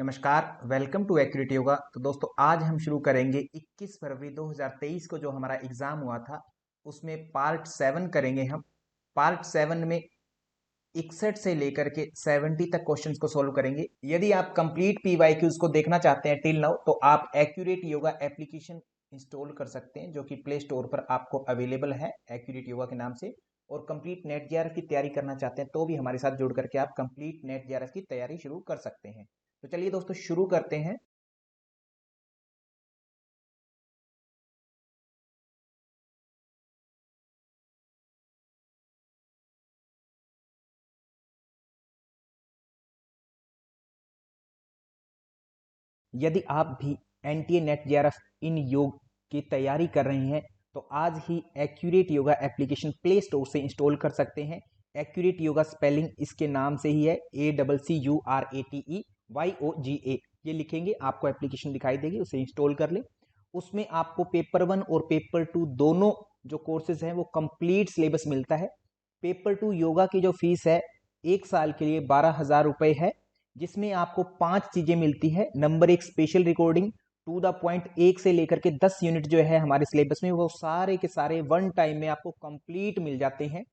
नमस्कार, welcome to accurate yoga. तो दोस्तों आज हम शुरू करेंगे 21 फरवरी 2023 को जो हमारा एग्जाम हुआ था उसमें पार्ट 7 करेंगे हम। पार्ट 7 में 61 से लेकर के 70 तक क्वेश्चंस को सॉल्व करेंगे। यदि आप कंप्लीट पीवाईक्यूज को देखना चाहते हैं टिल नाउ तो आप एक्यूरेट योगा एप्लीकेशन इंस्टॉल कर सकते हैं जो कि प्ले स्टोर पर आपको अवेलेबल है एक्यूरेट योगा के नाम से। और कंप्लीट नेट जेआरएफ की तैयारी करना चाहते हैं तो भी हमारे साथ जुड़ करके आप कंप्लीट नेट जेआरएफ की तैयारी शुरू कर सकते हैं। तो चलिए दोस्तों शुरू करते हैं। यदि आप भी एनटीए नेट जेआरएफ इन योग की तैयारी कर रहे हैं तो आज ही accurate yoga application play store से इंस्टॉल कर सकते हैं। एक्यूरेट योगा स्पेलिंग इसके नाम से ही है, ACCURATEYOGA। ये लिखेंगे आपको एप्लीकेशन दिखाई देगी, उसे इंस्टॉल कर लें। उसमें आपको पेपर 1 और पेपर 2 दोनों जो कोर्सेज हैं वो कंप्लीट सिलेबस मिलता है। पेपर 2 योगा की जो फीस है 1 साल के लिए 12,000 रुपये है, जिसमें आपको 5 चीजें मिलती है। Number 1 special recording to the point, 1 से लेकर के 10 यूनिट जो है हमारे सिलेबस में वो सारे के सारे वन टाइम में आपको कंप्लीट मिल जाते हैं।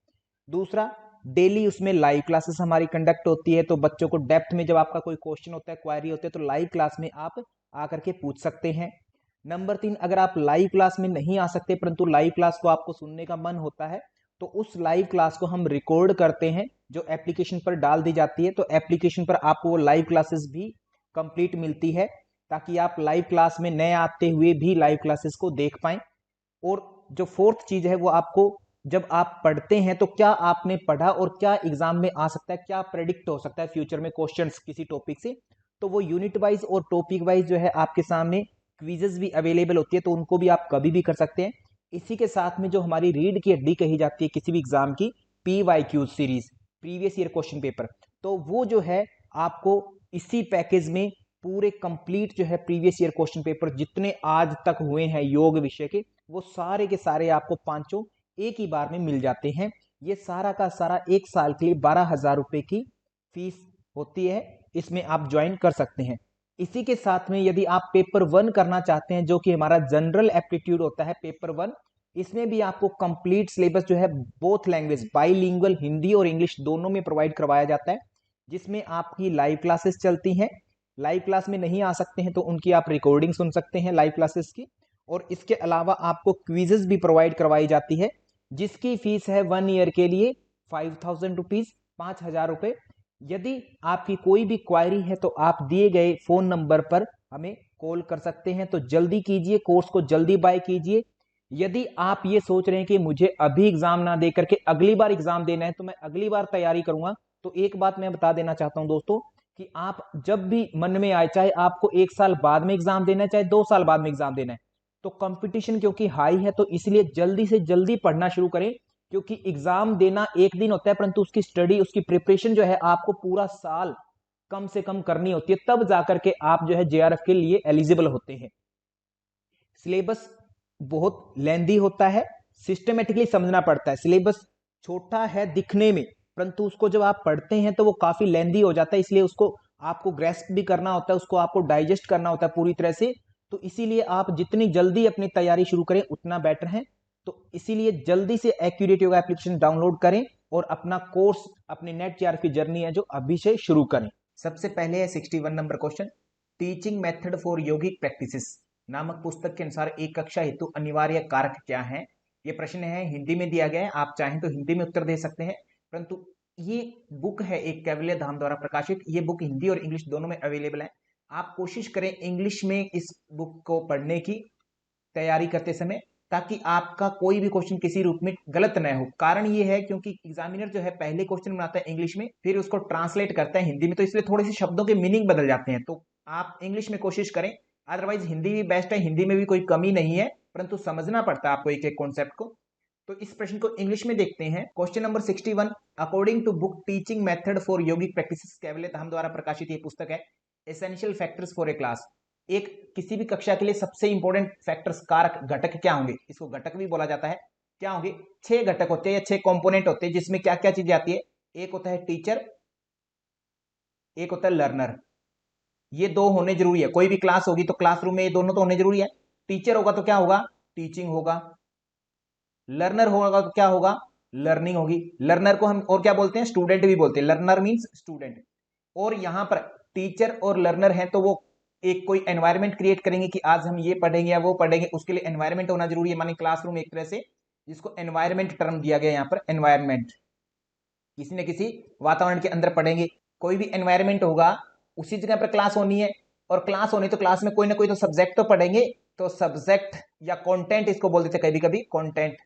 दूसरा, डेली उसमें लाइव क्लासेस हमारी कंडक्ट होती है, तो बच्चों को डेप्थ में जब आपका कोई क्वेश्चन होता है, क्वेरी होती है, तो लाइव क्लास में आप आकर के पूछ सकते हैं। नंबर 3, अगर आप लाइव क्लास में नहीं आ सकते परंतु लाइव क्लास को आपको सुनने का मन होता है तो उस लाइव क्लास को हम रिकॉर्ड करते हैं जो एप्लीकेशन पर डाल दी जाती है। तो एप्लीकेशन पर आपको वो लाइव क्लासेस भी कंप्लीट मिलती है ताकि आप लाइव क्लास में नए आते हुए भी लाइव क्लासेस को देख पाएं। और जो फोर्थ चीज है वो आपको, जब आप पढ़ते हैं तो क्या आपने पढ़ा और क्या एग्जाम में आ सकता है, क्या प्रेडिक्ट हो सकता है फ्यूचर में क्वेश्चंस किसी टॉपिक से, तो वो यूनिट वाइज और टॉपिक वाइज जो है आपके सामने क्विजेस भी अवेलेबल होती है, तो उनको भी आप कभी भी कर सकते हैं। इसी के साथ में जो हमारी रीड की हड्डी कही जाती है किसी भी एग्जाम की, PYQ series, previous year question paper, तो वो जो है आपको इसी पैकेज में पूरे कंप्लीट जो है प्रीवियस ईयर क्वेश्चन पेपर जितने आज तक हुए हैं योग विषय के, वो सारे के सारे आपको पांचों एक ही बार में मिल जाते हैं। ये सारा का सारा 1 साल के लिए 12,000 रुपए की फीस होती है, इसमें आप ज्वाइन कर सकते हैं। इसी के साथ में यदि आप पेपर 1 करना चाहते हैं जो कि हमारा जनरल एप्टीट्यूड होता है पेपर 1, इसमें भी आपको कंप्लीट सिलेबस जो है बोथ लैंग्वेज बाइलिंगुअल हिंदी और इंग्लिश दोनों में प्रोवाइड करवाया जाता है, जिसमें आपकी लाइव क्लासेस चलती हैं। लाइव क्लास में नहीं आ सकते हैं तो उनकी आप रिकॉर्डिंग सुन सकते हैं लाइव क्लासेस की। और इसके अलावा आपको क्विजेस भी प्रोवाइड करवाई जाती है जिसकी फीस है 1 ईयर के लिए 5,000 रुपीज, 5,000 रुपए। यदि आपकी कोई भी क्वायरी है तो आप दिए गए फोन नंबर पर हमें कॉल कर सकते हैं। तो जल्दी कीजिए, कोर्स को जल्दी बाय कीजिए। यदि आप ये सोच रहे हैं कि मुझे अभी एग्जाम ना दे करके अगली बार एग्जाम देना है तो मैं अगली बार तैयारी करूंगा, तो एक बात मैं बता देना चाहता हूं दोस्तों कि आप जब भी मन में आए, चाहे आपको 1 साल बाद में एग्जाम देना है चाहे 2 साल बाद में एग्जाम देना है, तो कंपटीशन क्योंकि हाई है तो इसलिए जल्दी से जल्दी पढ़ना शुरू करें। क्योंकि एग्जाम देना एक दिन होता है परंतु उसकी स्टडी, उसकी प्रिपरेशन जो है आपको पूरा साल कम से कम करनी होती है, तब जाकर के आप जो है जेआरएफ के लिए एलिजिबल होते हैं। सिलेबस बहुत लेंदी होता है, सिस्टमेटिकली समझना पड़ता है। सिलेबस छोटा है दिखने में परंतु उसको जब आप पढ़ते हैं तो वो काफी लेंदी हो जाता है, इसलिए उसको आपको ग्रेस्प भी करना होता है, उसको आपको डाइजेस्ट करना होता है पूरी तरह से। तो इसीलिए आप जितनी जल्दी अपनी तैयारी शुरू करें उतना बेटर है। तो इसीलिए जल्दी से एक्यूरेट योगा एप्लीकेशन डाउनलोड करें और अपना कोर्स, अपने नेट जेआरएफ की जर्नी है जो अभी से शुरू करें। सबसे पहले है 61 number question, teaching method for yogic practices नामक पुस्तक के अनुसार एक कक्षा हेतु अनिवार्य कारक क्या है। ये प्रश्न है, हिंदी में दिया गया है, आप चाहें तो हिंदी में उत्तर दे सकते हैं परंतु ये बुक है एक कैवल्य धाम द्वारा प्रकाशित, ये बुक हिंदी और इंग्लिश दोनों में अवेलेबल है। आप कोशिश करें इंग्लिश में इस बुक को पढ़ने की तैयारी करते समय ताकि आपका कोई भी क्वेश्चन किसी रूप में गलत न हो। कारण ये है क्योंकि एग्जामिनर जो है पहले क्वेश्चन बनाता है इंग्लिश में, फिर उसको ट्रांसलेट करता है हिंदी में, तो इसलिए थोड़े से शब्दों के मीनिंग बदल जाते हैं। तो आप इंग्लिश में कोशिश करें, अदरवाइज हिंदी भी बेस्ट है, हिंदी में भी कोई कमी नहीं है परंतु समझना पड़ता है आपको एक एक कॉन्सेप्ट को। तो इस प्रश्न को इंग्लिश में देखते हैं। Question number 61, according to book teaching method for yogic practices Kaivalya Dham द्वारा प्रकाशित ये पुस्तक है, essential factors for a class, एक किसी भी कक्षा के लिए सबसे इंपॉर्टेंट फैक्टर्स, कारक, घटक क्या होंगे, इसको घटक भी बोला जाता है। क्या होंगे? 6 घटक होते हैं या 6 कंपोनेंट होते हैं जिसमें क्या क्या चीजें आती है। एक होता है टीचर, एक होता है लर्नर, ये दो होने जरूरी है। कोई भी क्लास होगी तो क्लासरूम में ये दोनों तो होने जरूरी है। टीचर होगा तो क्या होगा, टीचिंग होगा। लर्नर होगा तो क्या होगा, लर्निंग होगी। लर्नर को हम और क्या बोलते हैं, स्टूडेंट भी बोलते हैं। Learner means student. और यहां पर टीचर और लर्नर है तो वो एक कोई एनवायरनमेंट क्रिएट करेंगे कि आज हम ये पढ़ेंगे या वो पढ़ेंगे, उसके लिए एनवायरनमेंट होना जरूरी है। माने क्लासरूम एक तरह से जिसको एनवायरनमेंट टर्म दिया गया यहाँ पर, एनवायरनमेंट। किसी न किसी वातावरण के अंदर पढ़ेंगे, कोई भी एनवायरनमेंट होगा उसी जगह पर क्लास होनी है। और क्लास होनी तो क्लास में कोई ना कोई तो सब्जेक्ट तो पढ़ेंगे। तो सब्जेक्ट या कंटेंट इसको बोल देते हैं, कभी कभी कंटेंट,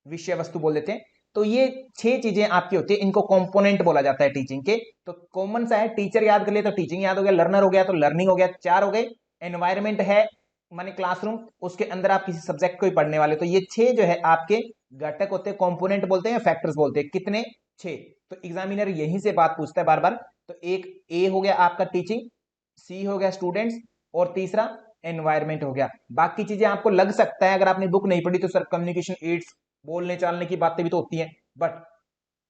विषय वस्तु बोल देते हैं। तो ये 6 चीजें आपकी होती है, इनको कंपोनेंट बोला जाता है टीचिंग के। तो कॉमन सा है, टीचर याद कर ले तो टीचिंग याद हो गया, लर्नर हो गया तो लर्निंग हो गया, 4 हो गए। एनवायरमेंट है माने क्लासरूम, उसके अंदर आप किसी सब्जेक्ट को ही पढ़ने वाले, तो ये 6 जो है आपके घटक होते हैं, कंपोनेंट बोलते हैं या फैक्टर्स बोलते हैं। कितने, 6। तो एग्जामिनर यहीं से बात पूछता है बार बार। तो एक ए हो गया आपका टीचिंग, सी हो गया स्टूडेंट्स, और तीसरा एनवायरमेंट हो गया। बाकी चीजें आपको लग सकता है अगर आपने बुक नहीं पढ़ी तो सर कम्युनिकेशन एड्स, बोलने चालने की बातें भी तो होती हैं, बट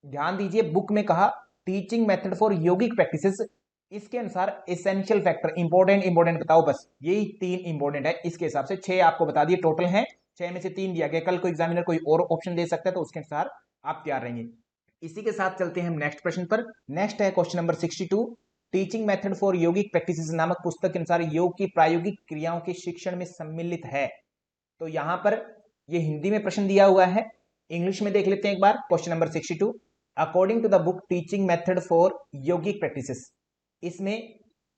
ध्यान दीजिए बुक में कहा teaching method for yogic practices, इसके अनुसार एसेंशियल फैक्टर, इंपॉर्टेंट बताओ, बस यही 3 इंपॉर्टेंट है। इसके हिसाब से 6 आपको बता दिए टोटल हैं, 6 में से 3 दिया गया। कल को एग्जामिनर कोई और ऑप्शन दे सकता है तो उसके अनुसार आप तैयार रहेंगे। इसी के साथ चलते हैं हम नेक्स्ट प्रश्न पर। नेक्स्ट है question number 62। Teaching method for yogic practices नामक पुस्तक के अनुसार योग की प्रायोगिक क्रियाओं के शिक्षण में सम्मिलित है। तो यहां पर ये हिंदी में प्रश्न दिया हुआ है, इंग्लिश में देख लेते हैं एक बार। Question number 62, according to the book teaching method for yogic practices, इसमें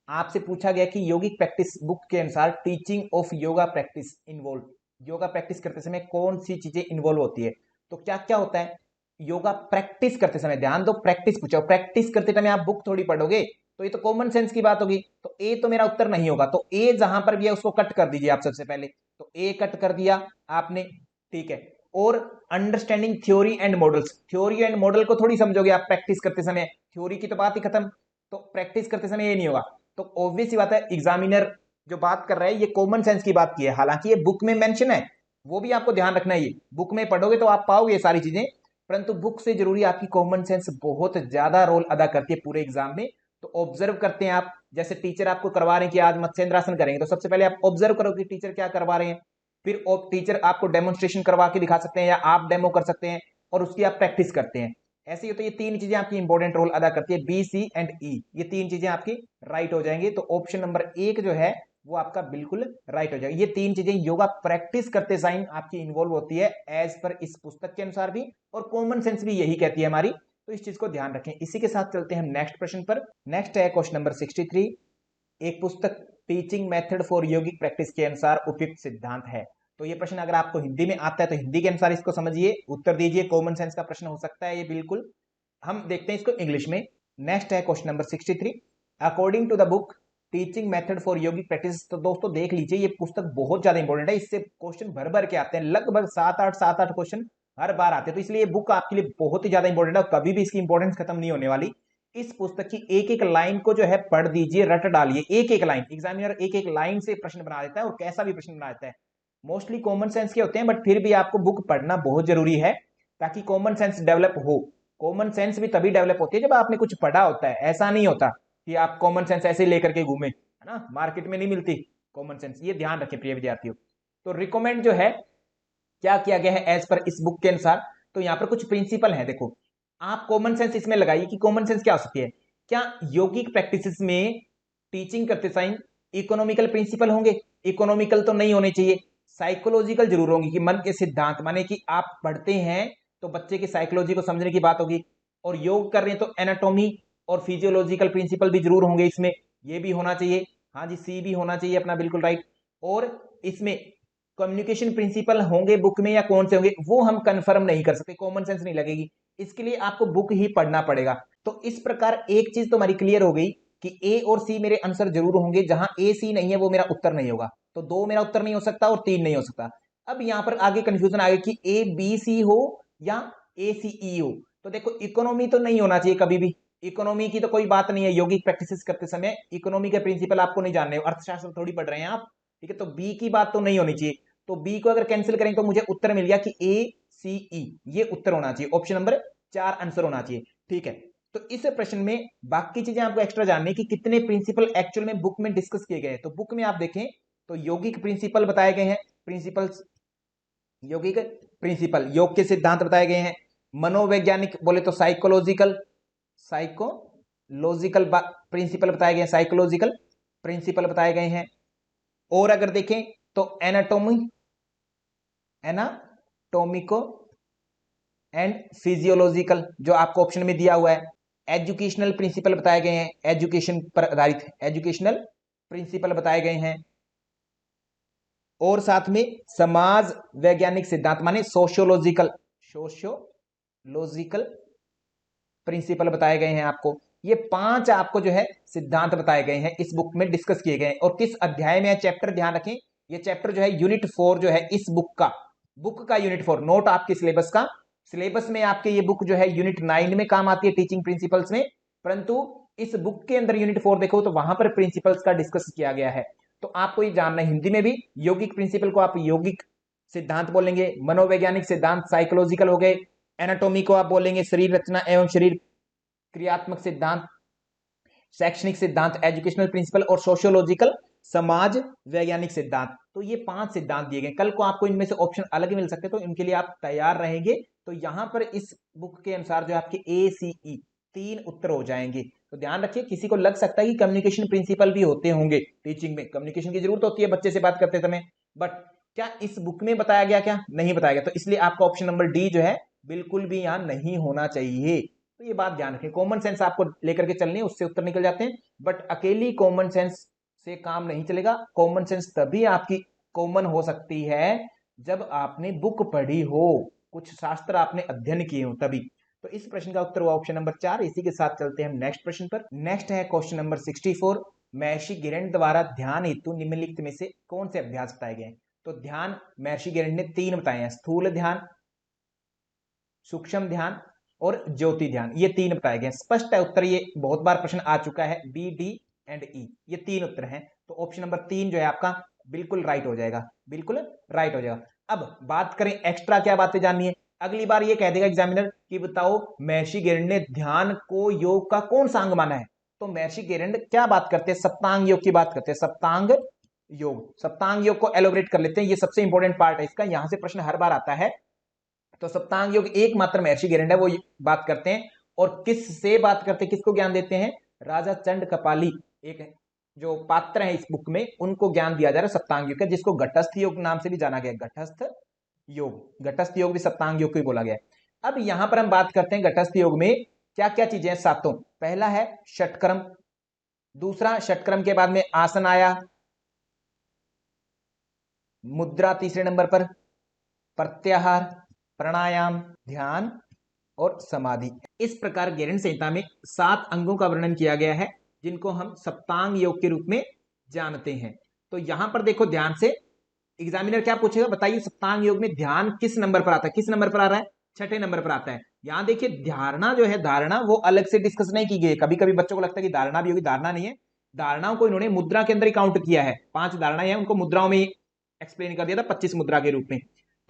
आपसे पूछा गया कि योगिक प्रैक्टिस बुक के अनुसार teaching of yoga practice involve, yoga practice करते समय कौन सी चीजें इन्वॉल्व होती है। तो क्या क्या होता है योगा प्रैक्टिस करते समय, ध्यान दो प्रैक्टिस पूछा, प्रैक्टिस करते समय आप बुक थोड़ी पढ़ोगे, तो ये तो कॉमन सेंस की बात होगी। तो ए तो मेरा उत्तर नहीं होगा, तो ए जहां पर भी है उसको कट कर दीजिए आप सबसे पहले। तो ए कट कर दिया आपने, ठीक है। और understanding theory and models, theory and model को थोड़ी समझोगे आप प्रैक्टिस करते समय, थ्योरी की तो बात ही खत्म। तो प्रैक्टिस करते समय ये नहीं होगा। तो ऑब्वियस ही बात है एग्जामिनर जो बात कर रहा है ये कॉमन सेंस की बात की है, हालांकि ये बुक में मेंशन है, वो भी आपको ध्यान रखना है। ये बुक में पढ़ोगे तो आप पाओगे ये सारी चीजें, परंतु बुक से जरूरी आपकी कॉमन सेंस बहुत ज्यादा रोल अदा करती है पूरे एग्जाम में। तो ऑब्जर्व करते हैं आप, जैसे टीचर आपको करवा रहे हैं कि आज मत्स्येंद्रासन करेंगे, तो सबसे पहले आप ऑब्जर्व करो कि टीचर क्या करवा रहे हैं। फिर टीचर आपको डेमोन्स्ट्रेशन करवा के दिखा सकते हैं या आप डेमो कर सकते हैं और उसकी आप प्रैक्टिस करते हैं। ऐसे ही होता है, ये 3 चीजें आपकी इंपॉर्टेंट रोल अदा करती है, बी सी एंड ई, ये 3 चीजें आपकी राइट हो जाएंगी। तो ऑप्शन नंबर 1 जो है वो आपका बिल्कुल राइट हो जाएगा। ये 3 चीजें योगा प्रैक्टिस करते साइन आपकी इन्वॉल्व होती है एज पर इस पुस्तक के अनुसार भी, और कॉमन सेंस भी यही कहती है हमारी। तो इस चीज को ध्यान रखें। इसी के साथ चलते हैं हम नेक्स्ट प्रश्न पर। नेक्स्ट है क्वेश्चन नंबर 63। एक पुस्तक teaching method for yogic practice के अनुसार उपयुक्त सिद्धांत है। तो ये प्रश्न अगर आपको हिंदी में आता है तो हिंदी के अनुसार इसको समझिए, उत्तर दीजिए। कॉमन सेंस का प्रश्न हो सकता है ये बिल्कुल। हम देखते हैं इसको इंग्लिश में। नेक्स्ट है question number 63, according to the book teaching method for yogic practice. तो दोस्तों देख लीजिए ये पुस्तक बहुत ज्यादा इंपॉर्टेंट है, इससे क्वेश्चन भर भर के आते हैं, लगभग 7-8 क्वेश्चन हर बार आते हैं। तो इसलिए ये बुक आपके लिए बहुत ही ज्यादा इंपॉर्टेंट है, कभी भी इसकी इंपॉर्टेंस खत्म नहीं होने वाली। इस पुस्तक की एक एक लाइन को जो है पढ़ दीजिए, रट डालिए एक एक लाइन। एग्जामिनर एक एक लाइन से प्रश्न बना देता है और कैसा भी प्रश्न बना देता है। मोस्टली कॉमन सेंस के होते हैं, बट फिर भी आपको बुक पढ़ना बहुत जरूरी है ताकि कॉमन सेंस डेवलप हो। कॉमन सेंस भी तभी डेवलप होती है जब आपने कुछ पढ़ा होता है, ऐसा नहीं होता कि आप कॉमन सेंस ऐसे ही लेकर के घूमे, है ना, मार्केट में नहीं मिलती कॉमन सेंस, ये ध्यान रखें प्रिय विद्यार्थियों। तो रिकमेंड जो है क्या किया गया है एज पर इस बुक के अनुसार, तो यहां पर कुछ प्रिंसिपल है। देखो आप कॉमन सेंस इसमें लगाइए कि कॉमन सेंस क्या हो सकती है। क्या योगिक प्रैक्टिसेस में टीचिंग करते टाइम इकोनॉमिकल प्रिंसिपल होंगे? इकोनॉमिकल तो नहीं होने चाहिए। साइकोलॉजिकल जरूर होंगे कि मन के सिद्धांत, माने कि आप पढ़ते हैं तो बच्चे की साइकोलॉजी को समझने की बात होगी, और योग कर रहे हैं तो एनाटॉमी और फिजियोलॉजिकल प्रिंसिपल भी जरूर होंगे इसमें, ये भी होना चाहिए। हाँ जी, सी भी होना चाहिए अपना, बिल्कुल राइट। और इसमें कम्युनिकेशन प्रिंसिपल होंगे बुक में या कौन से होंगे वो हम कंफर्म नहीं कर सकते, कॉमन सेंस नहीं लगेगी, इसके लिए आपको बुक ही पढ़ना पड़ेगा। तो इस प्रकार एक चीज तो हमारी क्लियर हो गई कि ए और सी मेरे आंसर जरूर होंगे, जहां ए सी नहीं है वो मेरा उत्तर नहीं होगा। तो 2 मेरा उत्तर नहीं हो सकता और 3 नहीं हो सकता। अब यहां पर आगे कंफ्यूजन आ गई कि ए बी सी हो या ए सी ई हो। तो देखो इकोनॉमी तो नहीं होना चाहिए कभी भी, इकोनॉमी की तो कोई बात नहीं है। योगिक प्रैक्टिसेस करते समय इकोनॉमी के प्रिंसिपल आपको नहीं जानने, अर्थशास्त्र थोड़ी पढ़ रहे हैं आप, ठीक है। तो बी की बात तो नहीं होनी चाहिए। तो बी को अगर कैंसिल करें तो मुझे उत्तर मिल गया कि ए सी ई, ये उत्तर होना चाहिए, ऑप्शन नंबर 4 आंसर होना चाहिए, ठीक है। तो इस प्रश्न में बाकी चीजें आपको एक्स्ट्रा जाननी है कि कितने प्रिंसिपल एक्चुअल में बुक में डिस्कस किए गए हैं। तो बुक में आप देखें तो यौगिक प्रिंसिपल बताए गए हैं, प्रिंसिपल्स यौगिक प्रिंसिपल, योग के सिद्धांत बताए गए हैं। मनोवैज्ञानिक बोले तो साइकोलॉजिकल प्रिंसिपल बताए गए हैं, साइकोलॉजिकल प्रिंसिपल बताए गए हैं। और अगर देखें तो एनाटोमिको एंड फिजियोलॉजिकल जो आपको ऑप्शन में दिया हुआ है। एजुकेशनल प्रिंसिपल बताए गए हैं, एजुकेशन पर आधारित एजुकेशनल प्रिंसिपल बताए गए हैं। और साथ में समाज वैज्ञानिक सिद्धांत माने सोशियोलॉजिकल प्रिंसिपल बताए गए हैं आपको। ये 5 आपको जो है सिद्धांत बताए गए हैं, इस बुक में डिस्कस किए गए हैं। और किस अध्याय में है चैप्टर ध्यान रखें, ये चैप्टर जो है यूनिट 4 जो है इस बुक का यूनिट 4, नोट आपके सिलेबस का। सिलेबस में आपके ये बुक जो है यूनिट 9 में काम आती है टीचिंग प्रिंसिपल्स में, परंतु इस बुक के अंदर यूनिट 4 देखो तो वहां पर प्रिंसिपल्स का डिस्कस किया गया है। तो आपको ये जानना है, हिंदी में भी यौगिक प्रिंसिपल को आप यौगिक सिद्धांत बोलेंगे, मनोवैज्ञानिक सिद्धांत साइकोलॉजिकल हो गए, एनाटॉमी को आप बोलेंगे शरीर रचना एवं शरीर क्रियात्मक सिद्धांत, शैक्षणिक सिद्धांत एजुकेशनल प्रिंसिपल, और सोशियोलॉजिकल समाज वैज्ञानिक सिद्धांत। तो ये 5 सिद्धांत दिए गए। कल को आपको इनमें से ऑप्शन अलग मिल सकते हैं, तो इनके लिए आप तैयार रहेंगे। तो यहां पर इस बुक के अनुसार जो आपके ACE 3 उत्तर हो जाएंगे। तो ध्यान रखिए, किसी को लग सकता है कि कम्युनिकेशन प्रिंसिपल भी होते होंगे, टीचिंग में कम्युनिकेशन की जरूरत होती है बच्चे से बात करते समय, बट क्या इस बुक में बताया गया, क्या नहीं बताया गया। तो इसलिए आपका ऑप्शन नंबर डी जो है बिल्कुल भी यहां नहीं होना चाहिए। तो ये बात ध्यान रखें, कॉमन सेंस आपको लेकर के चलनी है, उससे उत्तर निकल जाते हैं, बट अकेली कॉमन सेंस से काम नहीं चलेगा। कॉमन सेंस तभी आपकी कॉमन हो सकती है जब आपने बुक पढ़ी हो, कुछ शास्त्र आपने अध्ययन किए हो तभी। तो इस प्रश्न का उत्तर हुआ ऑप्शन नंबर 4। इसी के साथ चलते हैं हम नेक्स्ट प्रश्न पर। नेक्स्ट है क्वेश्चन नंबर 64। महर्षि गिरिंड द्वारा ध्यान हेतु निम्नलिखित में से कौन से अभ्यास बताए गए हैं। तो ध्यान महर्षि गिरिंड ने 3 बताए हैं, स्थूल ध्यान, सूक्ष्म ध्यान और ज्योति ध्यान, ये 3 बताए गए। स्पष्ट है उत्तर, ये बहुत बार प्रश्न आ चुका है, बी, डी एंड ई, ये 3 उत्तर हैं। तो ऑप्शन नंबर 3 जो है आपका बिल्कुल राइट हो जाएगा, बिल्कुल राइट हो जाएगा। अब बात करें एक्स्ट्रा क्या बातें जाननी है। अगली बार ये कह देगा एग्जामिनर कि बताओ महर्षि गिरिंड ने ध्यान को योग का कौन सा अंग माना है। तो महर्षि गिरिंड क्या बात करते हैं, सप्तांग योग की बात करते हैं, सप्तांग योग को एलोबरेट कर लेते हैं, ये सबसे इंपॉर्टेंट पार्ट है इसका, यहां से प्रश्न हर बार आता है। तो सप्तांग योग एकमात्र महर्षि गिरिंड है वो बात करते हैं। और किस से बात करते हैं, किसको ज्ञान देते हैं, राजा चंड कपाली, एक जो पात्र है इस बुक में, उनको ज्ञान दिया जा रहा है सप्तांग योग का, जिसको घटस्थ योग नाम से भी जाना गया, घटस्थ योग भी सप्तांग योग को ही बोला गया है। अब यहां पर हम बात करते हैं घटस्थ योग में क्या क्या चीजें हैं, सातों। पहला है षटक्रम, दूसरा षटक्रम के बाद में आसन आया, मुद्रा तीसरे नंबर पर, प्रत्याहार, प्राणायाम, ध्यान और समाधि। इस प्रकार गिरिंड संहिता में 7 अंगों का वर्णन किया गया है जिनको हम सप्तांग योग के रूप में जानते हैं। तो यहां पर देखो ध्यान से, एग्जामिनर क्या पूछेगा, बताइए सप्तांग योग में ध्यान किस नंबर पर आता है, किस नंबर पर आ रहा है, 6ठे नंबर पर आता है। यहां देखिए धारणा जो है, धारणा वो अलग से डिस्कस नहीं की गई। कभी कभी बच्चों को लगता है कि धारणा भी होगी, धारणा नहीं है। धारणाओं को इन्होंने मुद्रा के अंदर ही काउंट किया है, 5 धारणाएं हैं, उनको मुद्राओं में एक्सप्लेन कर दिया था 25 मुद्रा के रूप में।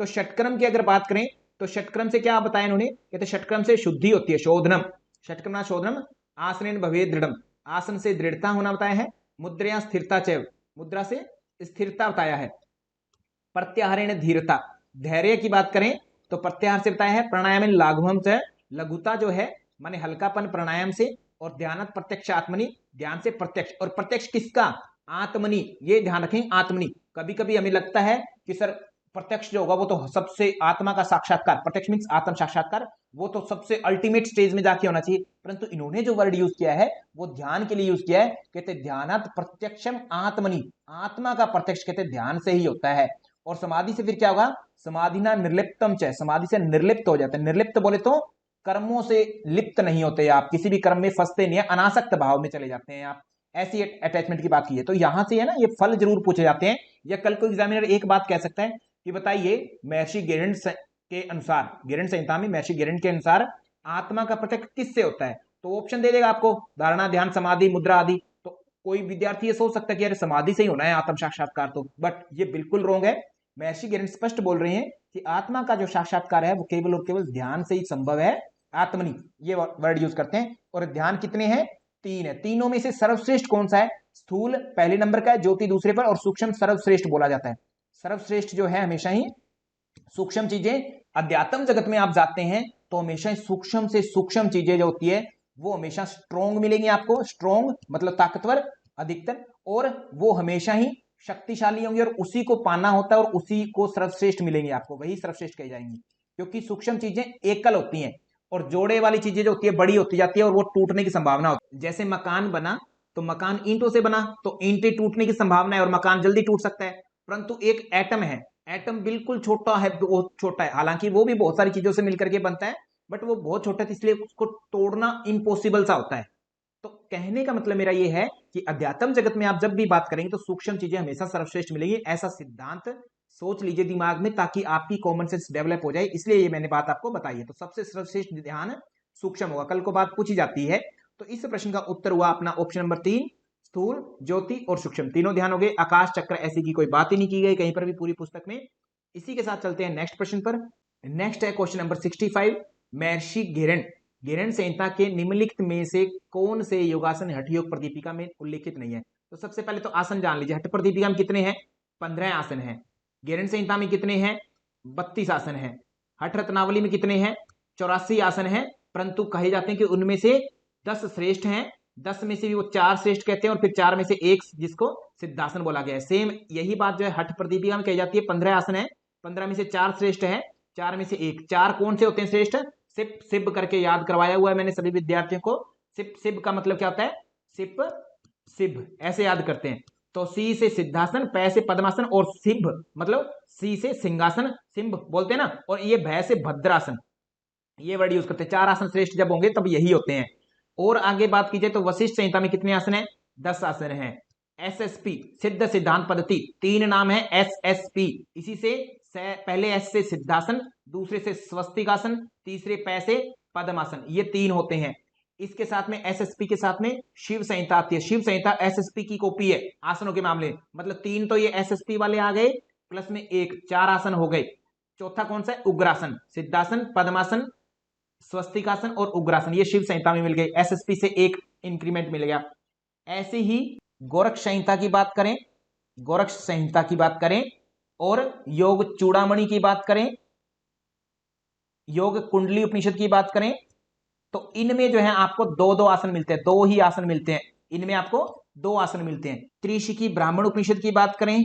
तो षटक्रम की अगर बात करें तो षटक्रम से क्या बताया इन्होंने, कहते षटक्रम से शुद्धि होती है, शोधनम, षटक्रम शोधनम, आसनेन भवेत् दृढ़म, आसन से दृढ़ता होना बताया है, मुद्रया स्थिरता चैव, मुद्रा से स्थिरता बताया है, प्रत्याहारेण धीरता, धैर्य की बात करें तो प्रत्याहार से बताया है, प्राणायाम लाघवम से, लघुता जो है माने हल्कापन प्राणायाम से, और ध्यान प्रत्यक्ष आत्मनि, ध्यान से प्रत्यक्ष, और प्रत्यक्ष किसका, आत्मनि, ये ध्यान रखें आत्मनि। कभी कभी हमें लगता है कि सर प्रत्यक्ष जो होगा वो तो सबसे आत्मा का साक्षात्कार, प्रत्यक्ष मीन्स आत्म साक्षात्कार, वो तो सबसे अल्टीमेट स्टेज में जाके होना चाहिए, परंतु इन्होंने जो वर्ड यूज किया है वो ध्यान के लिए यूज किया है, कहते ध्यानात् प्रत्यक्षम आत्मनि, आत्मा का प्रत्यक्ष कहते ध्यान से ही होता है। और समाधि से फिर क्या होगा, समाधि ना निर्लिप्तम च, समाधि से निर्लिप्त हो जाते हैं। निर्लिप्त बोले तो कर्मों से लिप्त नहीं होते आप, किसी भी कर्म में फंसते नहीं है, अनासक्त भाव में चले जाते हैं आप, ऐसी अटैचमेंट की बात की है। तो यहां से है ना ये फल जरूर पूछे जाते हैं। या कल को एग्जामिनर एक बात कह सकता है कि बताइए महर्षि गिरिंड के अनुसार, गिरिंड संहिता में महर्षि गिरिंड के अनुसार आत्मा का प्रत्यक्ष किससे होता है, तो ऑप्शन दे देगा आपको, धारणा, ध्यान, समाधि, मुद्रा आदि। तो कोई विद्यार्थी ये सोच सकता है कि अरे समाधि से ही होना है आत्म साक्षात्कार, तो बट ये बिल्कुल रॉन्ग है। महर्षि गिरिंड स्पष्ट बोल रहे हैं कि आत्मा का जो साक्षात्कार है वो केवल और केवल ध्यान से ही संभव है, आत्मनि, ये वर्ड यूज करते हैं। और ध्यान कितने हैं? 3 है। तीनों में से सर्वश्रेष्ठ कौन सा है? स्थूल पहले नंबर का है, ज्योति दूसरे पर, और सूक्ष्म सर्वश्रेष्ठ बोला जाता है। सर्वश्रेष्ठ जो है हमेशा ही सूक्ष्म चीजें, अध्यात्म जगत में आप जाते हैं तो हमेशा सूक्ष्म से सूक्ष्म चीजें जो होती है वो हमेशा स्ट्रोंग मिलेंगी आपको। स्ट्रोंग मतलब ताकतवर अधिकतर, और वो हमेशा ही शक्तिशाली होंगे, और उसी को पाना होता है और उसी को सर्वश्रेष्ठ मिलेंगे आपको, वही सर्वश्रेष्ठ कही जाएंगी। क्योंकि सूक्ष्म चीजें एकल होती हैं और जोड़े वाली चीजें जो होती है बड़ी होती जाती है और वो टूटने की संभावना होती है। जैसे मकान बना तो मकान ईंटों से बना तो ईंटें टूटने की संभावना है और मकान जल्दी टूट सकता है। परंतु एक एटम है, एटम बिल्कुल छोटा है, बहुत छोटा है, हालांकि वो भी बहुत सारी चीजों से मिलकर के बनता है, बट वो बहुत छोटा है इसलिए उसको तोड़ना इम्पॉसिबल सा होता है। तो कहने का मतलब मेरा ये है कि अध्यात्म जगत में आप जब भी बात करेंगे तो सूक्ष्म चीजें हमेशा सर्वश्रेष्ठ मिलेंगी, ऐसा सिद्धांत सोच लीजिए दिमाग में, ताकि आपकी कॉमन सेंस डेवलप हो जाए, इसलिए ये मैंने बात आपको बताई है। तो सबसे सर्वश्रेष्ठ ध्यान सूक्ष्म होगा, कल को बात पूछी जाती है। तो इस प्रश्न का उत्तर हुआ अपना ऑप्शन नंबर 3, स्थूल, ज्योति और सूक्ष्म, तीनों ध्यान हो गए। आकाश चक्र ऐसी की कोई बात ही नहीं की गई कहीं पर भी पूरी पुस्तक में। इसी के साथ चलते हैं नेक्स्ट प्रश्न पर। नेक्स्ट है क्वेश्चन नंबर 65। महर्षि घेरण संहिता के निम्नलिखित में से कौन से योगासन हठ योग प्रदीपिका में उल्लेखित नहीं है? तो सबसे पहले तो आसन जान लीजिए। हठ प्रदीपिका में कितने हैं? 15 आसन हैं। घेरण संहिता में कितने हैं? 32 आसन हैं। हठ रत्नावली में कितने हैं? 84 आसन हैं। परंतु कहे जाते हैं कि उनमें से 10 श्रेष्ठ हैं, 10 में से भी वो 4 श्रेष्ठ कहते हैं, और फिर 4 में से एक जिसको सिद्धासन बोला गया है। सेम यही बात जो है हठ प्रदीपिका में कही जाती है। 15 आसन है, 15 में से 4 श्रेष्ठ है, 4 में से एक। 4 कौन से होते हैं श्रेष्ठ? सिप सिप करके याद करवाया हुआ है मैंने सभी विद्यार्थियों को। सिप सिप का मतलब क्या होता है? सिप सिभ, ऐसे याद करते हैं। तो सी से सिद्धासन, पै से पद्मासन, और सिभ मतलब सी से सिंहासन, सिंभ बोलते हैं ना, और ये भय से भद्रासन, ये वर्ड यूज करते हैं। 4 आसन श्रेष्ठ जब होंगे तब यही होते हैं। और आगे बात की जाए तो वशिष्ठ संहिता में कितने आसन है? 10 आसन है। एसएसपी सिद्ध सिद्धांत पद्धति, 3 नाम है एसएसपी, इसी से पहले एस से सिद्धासन, दूसरे से स्वस्तिकासन, तीसरे पै से पद्मासन, ये 3 होते हैं। इसके साथ में एसएसपी के साथ में शिव संहिता आती है। शिव संहिता एसएसपी की कॉपी है आसनों के मामले, मतलब 3 तो ये एसएसपी वाले आ गए, प्लस में एक, 4 आसन हो गए। चौथा कौन सा है? उग्रासन, सिद्धासन, पद्मासन, स्वस्तिकासन और उग्रासन, ये शिव संहिता में मिल गई। एसएसपी से एक इंक्रीमेंट मिल गया। ऐसे ही गोरख संहिता की बात करें, गोरख संहिता की बात करें, और योग चूड़ामणि की बात करें, योग कुंडली उपनिषद की बात करें, तो इनमें जो है आपको 2-2 आसन मिलते हैं, 2 ही आसन मिलते हैं, इनमें आपको 2 आसन मिलते हैं। त्रिशिखी ब्राह्मण उपनिषद की बात करें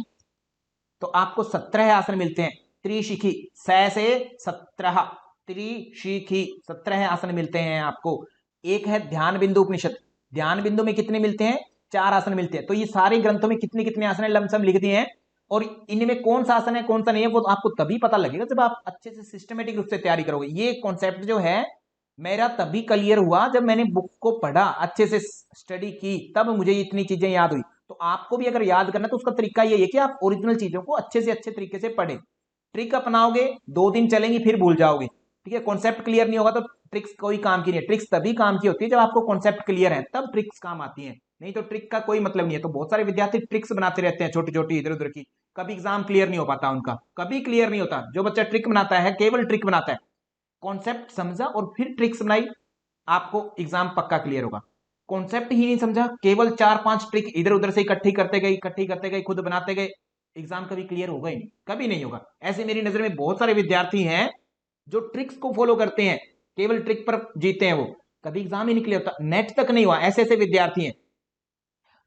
तो आपको 17 आसन मिलते हैं। त्रिशिखी 6 से 17, त्रिशिखी 17 आसन मिलते हैं आपको। एक है ध्यान बिंदु उपनिषद, ध्यान बिंदु में कितने मिलते हैं? 4 आसन मिलते हैं। तो ये सारे ग्रंथों में कितने कितने आसन है लमसम लिख दिए हैं, और इनमें कौन सा आसन है कौन सा नहीं है वो आपको तभी पता लगेगा जब आप अच्छे से सिस्टमेटिक रूप से तैयारी करोगे। ये कॉन्सेप्ट जो है मेरा तभी क्लियर हुआ जब मैंने बुक को पढ़ा, अच्छे से स्टडी की, तब मुझे इतनी चीजें याद हुई। तो आपको भी अगर याद करना है तो उसका तरीका ये है कि आप ओरिजिनल चीजों को अच्छे से अच्छे तरीके से पढ़ें। ट्रिक अपनाओगे 2 दिन चलेंगी फिर भूल जाओगे, ठीक है। कॉन्सेप्ट क्लियर नहीं होगा तो ट्रिक्स कोई काम की नहीं है। ट्रिक्स तभी काम की होती है जब आपको कॉन्सेप्ट क्लियर है, तब ट्रिक्स काम आती है, नहीं तो ट्रिक का कोई मतलब नहीं है। तो बहुत सारे विद्यार्थी ट्रिक्स बनाते रहते हैं छोटी छोटी इधर उधर की, कभी एग्जाम क्लियर नहीं हो पाता उनका, कभी क्लियर नहीं होता। जो बच्चा ट्रिक बनाता है केवल ट्रिक बनाता है, कॉन्सेप्ट समझा और फिर ट्रिक्स बनाई, आपको एग्जाम पक्का क्लियर होगा। कॉन्सेप्ट ही नहीं समझा, केवल 4-5 ट्रिक इधर उधर से इकट्ठी करते गए, खुद बनाते गए, एग्जाम कभी क्लियर होगा ही नहीं, कभी नहीं होगा। ऐसे मेरी नजर में बहुत सारे विद्यार्थी हैं जो ट्रिक्स को फॉलो करते हैं, केवल ट्रिक पर जीते हैं, वो कभी एग्जाम ही नहीं क्लियर होता, नेट तक नहीं हुआ, ऐसे ऐसे विद्यार्थी हैं।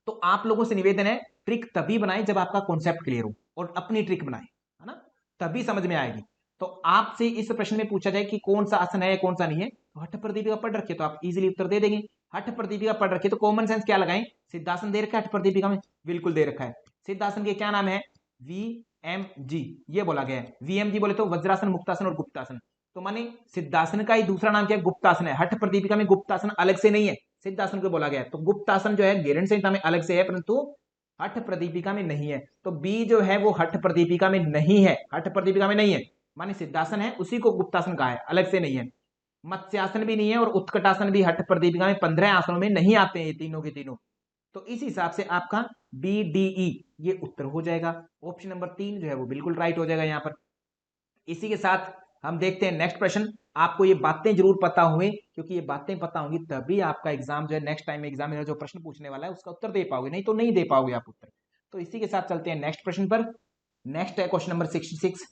तो आप लोगों से निवेदन है, ट्रिक तभी बनाए जब आपका कॉन्सेप्ट क्लियर हो, और अपनी ट्रिक बनाए, है ना, तभी समझ में आएगी। तो आपसे इस प्रश्न में पूछा जाए कि कौन सा आसन है कौन सा नहीं है, तो हठ प्रदीपिका पढ़ रखिए तो आप इजीली उत्तर दे देंगे। हठ प्रदीपिका पढ़ रखिए तो कॉमन सेंस क्या लगाएं? सिद्धासन दे रखा है हठ प्रदीपिका में, बिल्कुल दे रखा है। सिद्धासन के क्या नाम है? VMG, ये बोला गया है। VMG बोले तो वज्रासन, मुक्तासन और गुप्तासन। तो माने सिद्धासन का ही दूसरा नाम क्या है? गुप्तासन है। हठ प्रदीपिका में गुप्तासन अलग से नहीं है, सिद्धासन को बोला गया है। तो गुप्तासन जो है घेरण संहिता में अलग से है, परंतु हठ प्रदीपिका में नहीं है। तो बी जो है वो हठ प्रदीपिका में नहीं है, हठ प्रदीपिका में नहीं है, माने सिद्धासन है उसी को गुप्तासन कहा है, अलग से नहीं है। मत्स्यासन भी नहीं है और उत्कटासन भी हठ प्रदीपिका में 15 आसनों में नहीं आते हैं ये तीनों के तीनों। तो इस हिसाब से आपका BDE ये उत्तर हो जाएगा। ऑप्शन नंबर 3 जो है वो बिल्कुल राइट हो जाएगा यहाँ पर। इसी के साथ हम देखते हैं नेक्स्ट प्रश्न। आपको ये बातें जरूर पता हुए, क्योंकि ये बातें पता होंगी तभी आपका एग्जाम जो है नेक्स्ट टाइम एग्जाम में जो प्रश्न पूछने वाला है उसका उत्तर दे पाओगे, नहीं तो नहीं दे पाओगे आप उत्तर। तो इसी के साथ चलते हैं नेक्स्ट प्रश्न पर। नेक्स्ट है क्वेश्चन नंबर 66।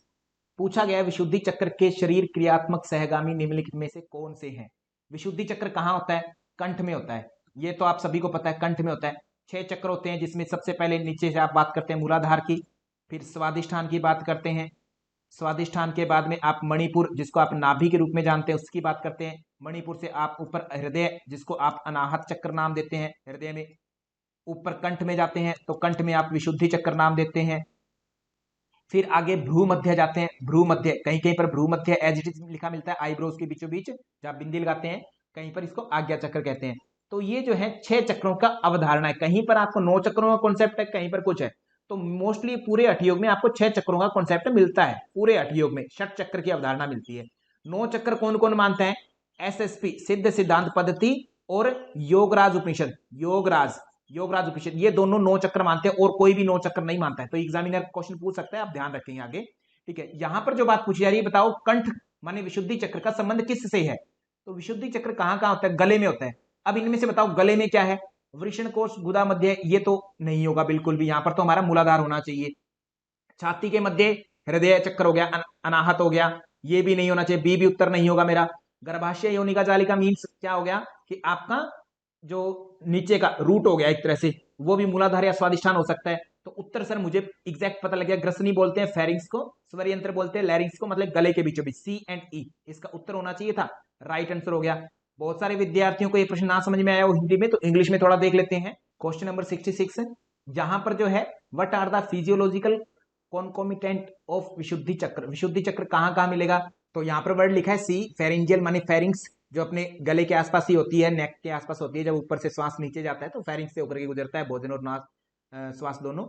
पूछा गया विशुद्धि चक्र के शरीर क्रियात्मक सहगामी निम्नलिखित में से कौन से हैं। विशुद्धि चक्र कहाँ होता है? कंठ में होता है, ये तो आप सभी को पता है, कंठ में होता है। 6 चक्र होते हैं, जिसमें सबसे पहले नीचे से आप बात करते हैं मूलाधार की, फिर स्वादिष्ठान की बात करते हैं, स्वादिष्ठान के बाद में आप मणिपुर, जिसको आप नाभि के रूप में जानते हैं, उसकी बात करते हैं। मणिपुर से आप ऊपर हृदय, जिसको आप अनाहत चक्र नाम देते हैं, हृदय में ऊपर कंठ में जाते हैं तो कंठ में आप विशुद्धि चक्र नाम देते हैं। फिर आगे भ्रू मध्य जाते हैं, भ्रू मध्य, कहीं कहीं पर भ्रू मध्य एज इट इज लिखा मिलता है, आईब्रोज के बीचों बीच जब बिंदी लगाते हैं, कहीं पर इसको आज्ञा चक्र कहते हैं। तो ये जो है 6 चक्रों का अवधारणा है, कहीं पर आपको 9 चक्रों का कॉन्सेप्ट है, कहीं पर कुछ है। तो मोस्टली पूरे हठयोग में आपको 6 चक्रों का कॉन्सेप्ट मिलता है, पूरे हठयोग में षट चक्र की अवधारणा मिलती है। 9 चक्र कौन कौन मानते हैं? एसएसपी सिद्ध सिद्धांत पद्धति और योगराज उपनिषद, योगराज उपनिषद, ये दोनों 9 चक्र मानते हैं और कोई भी 9 चक्र नहीं मानता है। तो एग्जामिनर क्वेश्चन पूछ सकता है, आप ध्यान रखेंगे आगे, ठीक है। यहां पर जो बात पूछी जा रही है, बताओ कंठ माने विशुद्धि चक्र का संबंध किससे है? तो विशुद्धि चक्र कहां कहां होता है? गले में होता है। अब इनमें से बताओ गले में क्या है? वृषण कोश, गुदा मध्य, ये तो नहीं होगा बिल्कुल भी, यहां पर तो हमारा मूलाधार होना चाहिए। छाती के मध्य हृदय चक्र हो गया, अनाहत हो गया, ये भी नहीं होना चाहिए, बी भी उत्तर नहीं होगा मेरा। गर्भाशय योनिका जालिका मीन्स क्या हो गया कि आपका जो नीचे का रूट हो गया एक तरह से, वो भी मूलाधार या स्वादिष्ठान हो सकता है। तो उत्तर सर मुझे एग्जैक्ट पता लग गया, ग्रसनी बोलते हैं फेरिंग्स को, स्वर यंत्र बोलते हैं लैरिंग्स को, मतलब गले के बीचों बीच, सी एंड ई इसका उत्तर होना चाहिए था, राइट आंसर हो गया। बहुत सारे विद्यार्थियों को ये प्रश्न ना समझ में आया हो हिंदी में, तो इंग्लिश में थोड़ा देख लेते हैं। क्वेश्चन नंबर 66, जहां पर जो है what are the physiological concomitant of Vishuddhi chakra, Vishuddhi चक्र कहां कहां मिलेगा? तो यहां पर वर्ड लिखा है सी, फेरिंजियल माने फेरिंग्स, जो अपने गले के आसपास ही होती है, नेक के आसपास होती है, जब ऊपर से श्वास नीचे जाता है तो फेरिंग्स से होकर के गुजरता है, भोजन और नाक श्वास दोनों।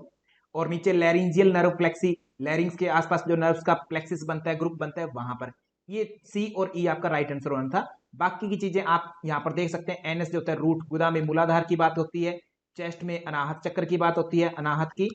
और नीचे लैरिंजियल नर्व प्लेक्सी, लैरिंग्स के आसपास जो नर्व्स का प्लेक्सिस बनता है, ग्रुप बनता है, वहां पर। ये सी और ई आपका राइट आंसर होना था। बाकी की चीजें आप यहां पर देख सकते हैं, एनएस जो होता है रूट, गुदा में मूलाधार की बात होती है, चेस्ट में अनाहत चक्र की बात होती है, अनाहत की,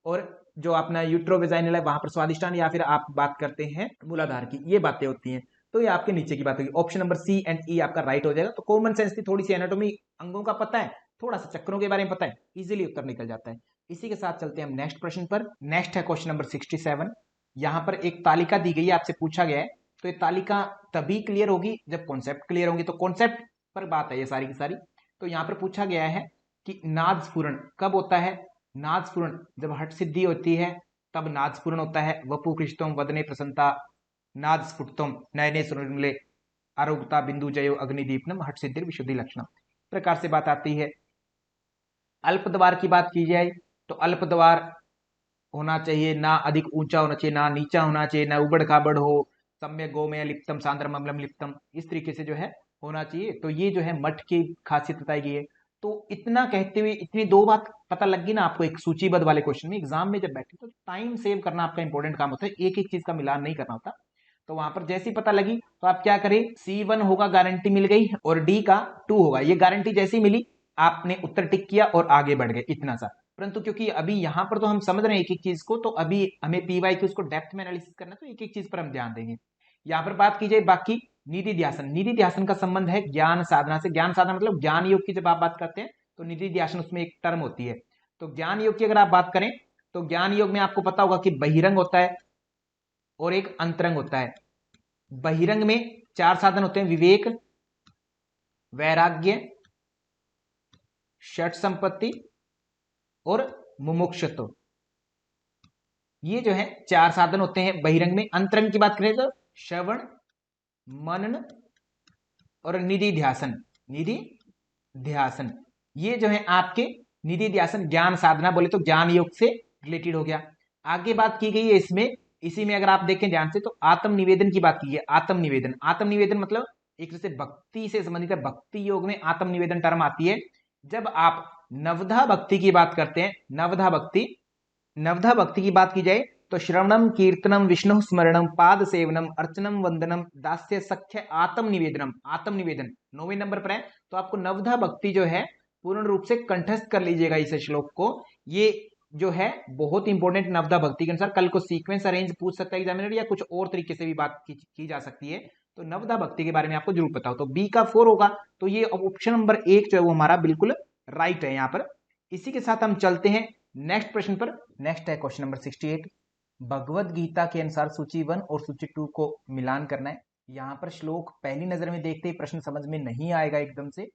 और जो अपना यूट्रोवेजाइनल है वहां पर स्वादिष्ठान, या फिर आप बात करते हैं मूलाधार की, ये बातें होती हैं। तो ये आपके नीचे की बात होगी, ऑप्शन नंबर सी एंड ई आपका राइट हो जाएगा। तो कॉमन सेंस की थोड़ी सी एनाटॉमी अंगों का पता है, थोड़ा सा चक्रों के बारे में पता है, इजीली उत्तर निकल जाता है। इसी के साथ चलते हैं हम नेक्स्ट प्रश्न पर। नेक्स्ट है क्वेश्चन नंबर 67। यहां पर एक तालिका दी गई है, आपसे पूछा गया है, तो ये तालिका तभी क्लियर होगी जब कॉन्सेप्ट क्लियर होंगे। तो कॉन्सेप्ट पर बात है ये सारी की सारी। तो यहां पर पूछा गया है कि नाद स्फुरण कब होता है? नाद स्फुरण जब हठ सिद्धि होती है तब नाद स्फुरण होता है। वपु कृष्टोम वदने प्रसन्नता नाद स्फुटतम नयने सुनिर्मले आरोग्यता बिंदु जयो अग्निदीपनम हठ सिद्धि विशुद्धि लक्षणम प्रकार से बात आती है। अल्प द्वार की बात की जाए तो अल्प द्वार होना चाहिए, ना अधिक ऊंचा होना चाहिए, ना नीचा होना चाहिए, ना उबड़ खाबड़ हो, सम्यक गोमय लिप्तम सांद्रम अम्लम लिप्तम, इस तरीके से जो है होना चाहिए। तो ये जो है मठ की खासियत बताई गई है। तो इतना कहते हुए इतनी 2 बात पता लग गई ना आपको एक सूचीबद्ध वाले क्वेश्चन में। एग्जाम में जब बैठे तो टाइम सेव करना आपका इंपॉर्टेंट काम होता है, एक एक चीज का मिलान नहीं करना होता। तो वहां पर जैसी पता लगी तो आप क्या करें, C1 होगा गारंटी मिल गई, और डी का 2 होगा, ये गारंटी जैसी मिली आपने उत्तर टिक किया और आगे बढ़ गए, इतना सा। परंतु क्योंकि अभी यहां पर तो हम समझ रहे हैं एक एक चीज को, तो अभी हमें पीवाई की उसको डेप्थ में एनालिसिस करना है, तो एक एक चीज पर हम ध्यान देंगे। यहां पर बात की जाए बाकी निधि ध्यासन, निधि ध्यासन का संबंध है ज्ञान साधना से। ज्ञान साधना मतलब ज्ञान योग की जब आप बात करते हैं तो निधि ध्यासन उसमें एक टर्म होती है। तो ज्ञान योग की अगर आप बात करें तो ज्ञान योग में आपको पता होगा कि बहिरंग होता है और एक अंतरंग होता है। बहिरंग में 4 साधन होते हैं, विवेक, वैराग्य, षट संपत्ति और मुमुक्षुत्व, ये जो है 4 साधन होते हैं बहिरंग में। अंतरंग की बात करें तो श्रवण, मनन और निधि ध्यासन, निधि ध्यासन, ये जो है आपके निधि ध्यासन ज्ञान साधना बोले तो ज्ञान योग से रिलेटेड हो गया। आगे बात की गई है इसमें, इसी में अगर आप देखें ध्यान से तो आत्म निवेदन की बात की है। आत्म निवेदन, आत्म निवेदन मतलब एक तरह से भक्ति से संबंधित है। भक्ति योग में आत्म निवेदन टर्म आती है जब आप नवधा भक्ति की बात करते हैं। नवधा भक्ति, नवधा भक्ति की बात की जाए तो श्रवणम कीर्तनम विष्णु स्मरणम पाद सेवनम अर्चनम वंदनम दास्य सख्य आत्म निवेदनम, आत्म निवेदन 9वें नंबर पर है। तो आपको नवधा भक्ति जो है पूर्ण रूप से कंठस्थ कर लीजिएगा इस श्लोक को, ये जो है बहुत इंपॉर्टेंट नवधा भक्ति के अनुसार। कल को सीक्वेंस अरेंज पूछ सकता है एग्जामिनर, या कुछ और तरीके से भी बात की जा सकती है। तो नवदा भक्ति के बारे में आपको जरूर पता हो। तो बी का 4 होगा, तो ये ऑप्शन नंबर 1 जो है वो हमारा बिल्कुल राइट है यहाँ पर। इसी के साथ हम चलते हैं नेक्स्ट प्रश्न पर। नेक्स्ट है क्वेश्चन नंबर 68। भगवत गीता के अनुसार सूची 1 और सूची 2 को मिलान करना है। यहाँ पर श्लोक पहली नजर में देखते ही प्रश्न समझ में नहीं आएगा एकदम से।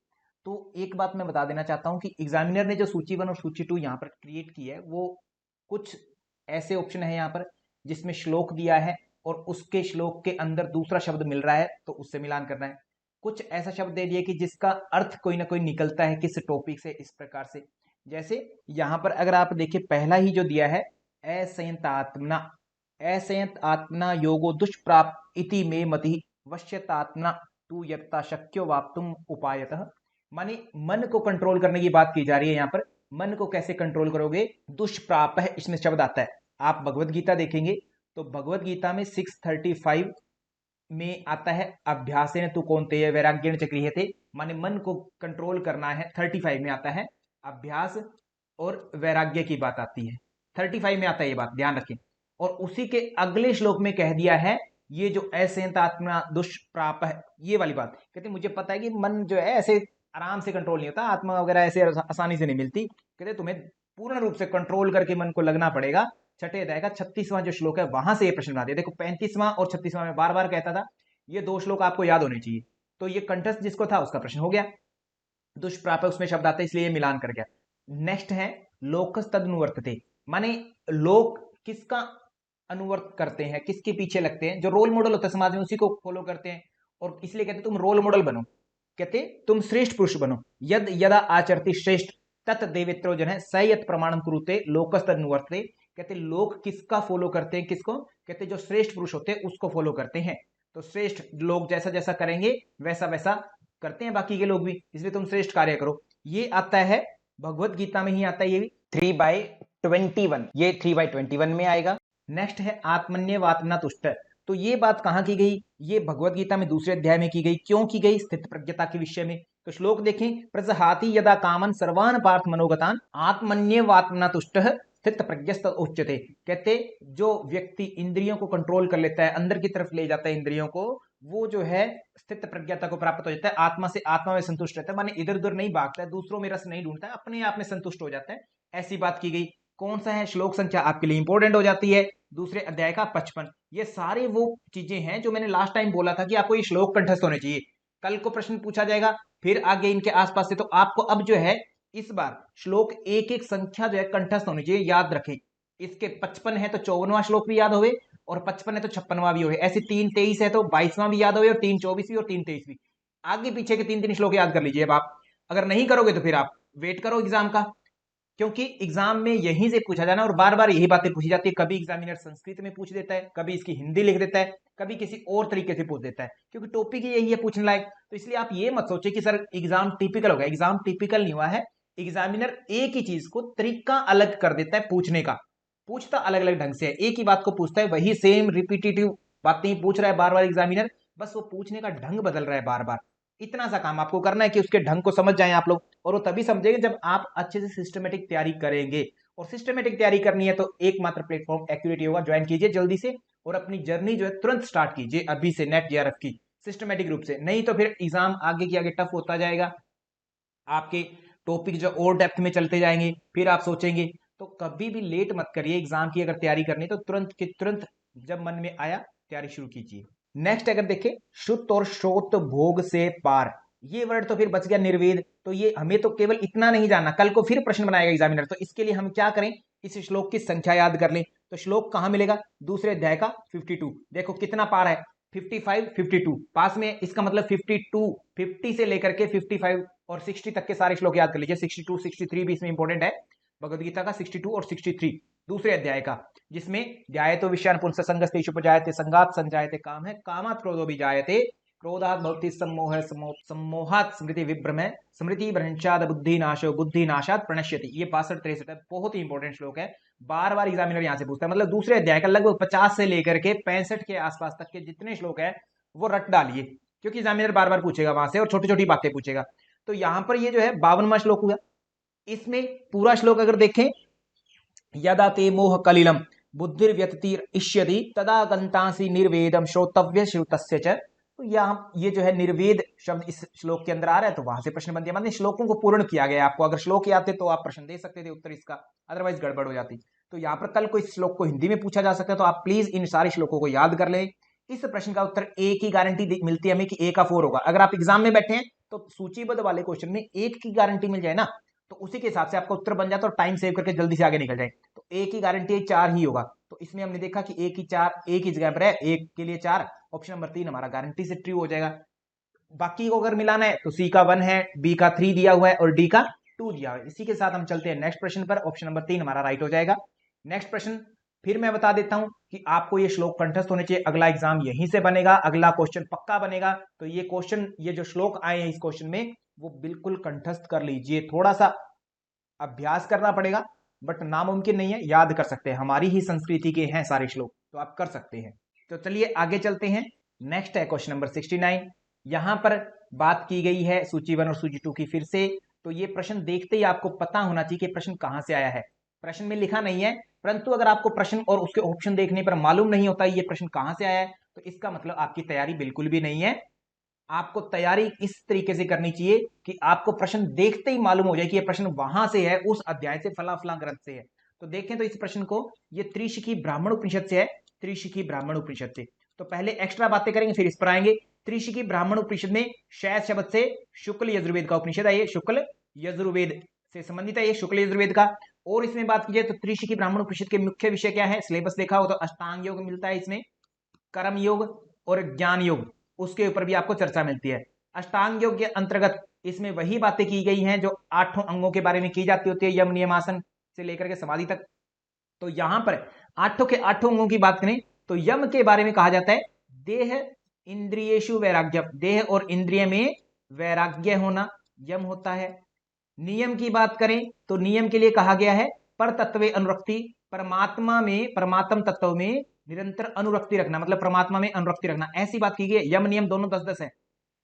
तो एक बात मैं बता देना चाहता हूं कि एग्जामिनर ने जो सूची 1 और सूची 2 यहाँ पर क्रिएट की है, वो कुछ ऐसे ऑप्शन है यहाँ पर जिसमें श्लोक दिया है और उसके श्लोक के अंदर दूसरा शब्द मिल रहा है, तो उससे मिलान करना है। कुछ ऐसा शब्द दे दिया कि जिसका अर्थ कोई ना कोई निकलता है किस टॉपिक से, इस प्रकार से। जैसे यहां पर अगर आप देखिए, पहला ही जो दिया है, असंयतात्मना, असंयतात्मना योगो दुष्प्राप इति मे मति वश्यतात्मना तू यत्ता शक्यो वाप्तुम उपायतः। माने मन को कंट्रोल करने की बात की जा रही है यहाँ पर। मन को कैसे कंट्रोल करोगे? दुष्प्राप है, इसमें शब्द आता है। आप भगवत गीता देखेंगे तो भगवत गीता में 635 में आता है, अभ्यासेन तु कौन्तेय वैराग्येण च गृह्यते। माने मन को कंट्रोल करना है। 35 में आता है अभ्यास और वैराग्य की बात आती है। 35 में आता है, ये बात ध्यान रखें। और उसी के अगले श्लोक में कह दिया है ये जो असंयतात्मना दुष्प्राप है, ये वाली बात। कहते मुझे पता है कि मन जो है ऐसे आराम से कंट्रोल नहीं होता, आत्मा वगैरह ऐसे आसानी से नहीं मिलती। कहते तुम्हें पूर्ण रूप से कंट्रोल करके मन को लगना पड़ेगा। छठे अध्याय का 36वां जो श्लोक है वहां से ये प्रश्न बना दिया। देखो 35वां और 36वां में बार बार कहता था, ये 2 श्लोक आपको याद होने चाहिए। तो ये कंठस्थ जिसको था उसका प्रश्न हो गया। दुष्प्राप उसमें शब्द आता है, इसलिए मिलान कर गया। नेक्स्ट है लोकस तदनुवर्तते। माने लोग किसका अनुवर्त करते हैं, किसके पीछे लगते हैं? जो रोल मॉडल होता है समाज में उसी को फॉलो करते हैं। और इसलिए कहते तुम रोल मॉडल बनो, कहते तुम श्रेष्ठ पुरुष बनो। यद यदा आचरति श्रेष्ठ तत् देवेत्रो जन है सयत प्रमाणम कुरुते लोकस तदनुवर्तते। कहते लोग किसका फॉलो करते हैं, किसको? कहते जो श्रेष्ठ पुरुष होते हैं उसको फॉलो करते हैं। तो श्रेष्ठ लोग जैसा जैसा करेंगे वैसा वैसा करते हैं बाकी के लोग भी, इसलिए तुम श्रेष्ठ कार्य करो। ये आता है भगवत गीता में ही आता है, ये भी 3/21, ये 3/21 में आएगा। नेक्स्ट है आत्मन्यवात्मना तुष्ट। तो ये बात कहां की गई? ये भगवत गीता में दूसरे अध्याय में की गई। क्यों की गई? स्थित प्रज्ञता के विषय में। तो श्लोक देखें, प्रजहाति यदा कामन सर्वान पार्थ मनोगतान आत्मन्यवात्मना तुष्ट स्थित प्रज्ञस्त उच्यते। कहते जो व्यक्ति इंद्रियों को कंट्रोल कर लेता है, अंदर की तरफ ले जाता है इंद्रियों को, वो जो है स्थित प्रज्ञता को प्राप्त हो जाता है। आत्मा से आत्मा में संतुष्ट रहता है, माने इधर उधर नहीं भागता है, दूसरों में रस नहीं ढूंढता है, अपने आप में संतुष्ट हो जाता है। ऐसी बात की गई। कौन सा है? श्लोक संख्या आपके लिए इंपॉर्टेंट हो जाती है, दूसरे अध्याय का 55। ये सारे वो चीजें हैं जो मैंने लास्ट टाइम बोला था कि आपको ये श्लोक कंठस्थ होने चाहिए। कल को प्रश्न पूछा जाएगा फिर आगे इनके आसपास से, तो आपको अब जो है इस बार श्लोक एक एक संख्या जो है कंठस्थ होनी चाहिए, याद रखें। इसके 55 है तो 54वां श्लोक भी याद होवे, और 55 है तो 56वां भी होवे। ऐसे 3-23 है तो 22वां भी याद होवे, और 3-24 भी, और 3-23 भी। आगे पीछे के 3-3 श्लोक याद कर लीजिए। अब आप अगर नहीं करोगे तो फिर आप वेट करो एग्जाम का, क्योंकि एग्जाम में यहीं से पूछा जाना और बार बार यही बातें पूछी जाती है। कभी एग्जामिनर संस्कृत में पूछ देता है, कभी इसकी हिंदी लिख देता है, कभी किसी और तरीके से पूछ देता है, क्योंकि टॉपिक ही यही है पूछने लायक। तो इसलिए आप ये मत सोचे कि सर एग्जाम टिपिकल होगा। एग्जाम टिपिकल नहीं हुआ है। एग्जामिनर एक ही चीज को तरीका अलग कर देता है पूछने का, पूछता अलग अलग ढंग से है। एक ही बात को पूछता है, वही सेम रिपीटेटिव बातें पूछ रहा है बार बार एग्जामिनर, बस वो पूछने का ढंग बदल रहा है बार बार। इतना सा काम आपको करना है कि उसके ढंग को समझ जाएं आप लोग, और वो तभी समझेंगे जब आप अच्छे से सिस्टमेटिक तैयारी करेंगे। और सिस्टमेटिक तैयारी करनी है तो एकमात्र प्लेटफॉर्म एक्यूरेट योगा ज्वाइन कीजिए जल्दी से, और अपनी जर्नी जो है तुरंत स्टार्ट कीजिए अभी से नेट जेआरएफ की सिस्टमेटिक रूप से। नहीं तो फिर एग्जाम आगे की आगे टफ होता जाएगा, आपके टॉपिक जो और डेप्थ में चलते जाएंगे, फिर आप सोचेंगे। तो कभी भी लेट मत करिए। एग्जाम की अगर तैयारी करनी तो तुरंत की तुरंत जब मन में आया तैयारी शुरू कीजिए। नेक्स्ट अगर देखें, शुद्ध और श्रोत भोग से पार, ये वर्ड तो फिर बच गया निर्वेद। तो ये हमें तो केवल इतना नहीं जानना, कल को फिर प्रश्न बनाएगा एग्जामिनर। तो इसके लिए हम क्या करें, इस श्लोक की संख्या याद कर लें। तो श्लोक कहां मिलेगा? दूसरे अध्याय का 52। देखो कितना पार है, 55, 52 पास में। इसका मतलब 52, 50 से लेकर के 55 और 60 तक के सारे श्लोक याद कर लीजिए। 62, 63 भी इसमें इंपॉर्टेंट है, भगवद गीता का 62 और 63 दूसरे अध्याय का, जिसमें ध्यायतो विषयान पुंस संगस्तेषु उपजायते संगात संजायते काम है, कामात् क्रोधो भी जायते, क्रोधात् भवति सम्मोह, सम्मोहात् स्मृति विभ्रम, स्मृति भ्रंशाद बुद्धि नाशो, बुद्धि नाशात् प्रणश्यति। ये 62-63 है, बहुत ही इंपॉर्टेंट श्लोक है। बार बार एग्जामिनर यहां से पूछता है। मतलब दूसरे अध्याय का लगभग 50 से लेकर के 65 के आसपास तक के जितने श्लोक है वो रट डालिए, क्योंकि एग्जामिनर बार बार पूछेगा वहां से और छोटी छोटी बातें पूछेगा। तो यहां पर ये जो है 52वां श्लोक हुआ। इसमें पूरा श्लोक अगर देखें, यदा ते मोह कलिलम बुद्धिर्व्यतिरिष्यति तदा गंतासि निर्वेदम श्रोतव्य श्रुतस्य च तो यहाँ ये जो है निर्वेद शब्द इस श्लोक के अंदर आ रहा है, तो वहां से प्रश्न बन दिया, मतलब श्लोकों को पूर्ण किया गया आपको। अगर श्लोक ही आते तो आप प्रश्न दे सकते थे उत्तर इसका, अदरवाइज गड़बड़ हो जाती। तो यहाँ पर कल को इस श्लोक को हिंदी में पूछा जा सकता है, तो आप प्लीज इन सारे श्लोकों को याद कर लें। इस प्रश्न का उत्तर ए की गारंटी मिलती है हमें कि ए का 4 होगा। अगर आप एग्जाम में बैठे हैं तो सूचीबद्ध वाले क्वेश्चन में 1 की गारंटी मिल जाए ना, तो उसी के हिसाब से आपका उत्तर बन जाता है और टाइम सेव करके जल्दी से आगे निकल जाए। तो ए की गारंटी 4 ही होगा, तो इसमें हमने देखा कि ए की 4 एक ही जगह पर है, एक के लिए 4, ऑप्शन नंबर 3 हमारा गारंटी से ट्रू हो जाएगा। बाकी को अगर मिलाना है तो सी का 1 है, बी का 3 दिया हुआ है और डी का 2 दिया हुआ है। इसी के साथ हम चलते हैं नेक्स्ट प्रश्न पर, ऑप्शन नंबर 3 हमारा राइट हो जाएगा। नेक्स्ट प्रश्न फिर मैं बता देता हूं कि आपको ये श्लोक कंठस्थ होने चाहिए, अगला एग्जाम यहीं से बनेगा, अगला क्वेश्चन पक्का बनेगा। तो ये क्वेश्चन, ये जो श्लोक आए हैं इस क्वेश्चन में, वो बिल्कुल कंठस्थ कर लीजिए। थोड़ा सा अभ्यास करना पड़ेगा, बट नामुमकिन नहीं है, याद कर सकते हैं, हमारी ही संस्कृति के हैं सारे श्लोक, तो आप कर सकते हैं। तो चलिए आगे चलते हैं। नेक्स्ट है क्वेश्चन नंबर 69। यहां पर बात की गई है सूची 1 और सूची 2 की फिर से। तो ये प्रश्न देखते ही आपको पता होना चाहिए कि प्रश्न कहां से आया है। प्रश्न में लिखा नहीं है, परंतु अगर आपको प्रश्न और उसके ऑप्शन देखने पर मालूम नहीं होता ये प्रश्न कहां से आया है, तो इसका मतलब आपकी तैयारी बिल्कुल भी नहीं है। आपको तैयारी इस तरीके से करनी चाहिए कि आपको प्रश्न देखते ही मालूम हो जाए कि ये प्रश्न वहां से है, उस अध्याय से, फला फला ग्रंथ से है। तो देखें तो इस प्रश्न को, ये त्रिशिकी ब्राह्मण उपनिषद से है, त्रिशिकी ब्राह्मण उपनिषद से। तो पहले एक्स्ट्रा बातें करेंगे फिर इस पर आएंगे। त्रिशिकी ब्राह्मण उपनिषद में शैस शब्द से शुक्ल यजुर्वेद का उपनिषद है, ये शुक्ल यजुर्वेद से संबंधित है, ये शुक्ल यजुर्वेद का। और इसमें बात की जाए तो त्रिशिकी ब्राह्मण उपनिषद के मुख्य विषय क्या है, सिलेबस देखा हो तो अष्टांग योग मिलता है इसमें, कर्म योग और ज्ञान योग, उसके ऊपर भी आपको चर्चा मिलती है। अष्टांग योग के अंतर्गत इसमें वही बातें की गई हैं जो 8 अंगों के बारे में की जाती होती है, यम नियम आसन से लेकर के समाधि तक। तो यहां पर 8 के 8 अंगों की बात करें तो यम के बारे में कहा जाता है देह इंद्रियेषु वैराग्यम, देह और इंद्रिय में वैराग्य होना यम होता है। नियम की बात करें तो नियम के लिए कहा गया है पर तत्वे अनुरक्ति, परमात्मा में, परमात्म तत्व में निरंतर अनुरक्ति रखना, मतलब परमात्मा में अनुरक्ति रखना, ऐसी बात की गई है। यम नियम दोनों 10-10 है।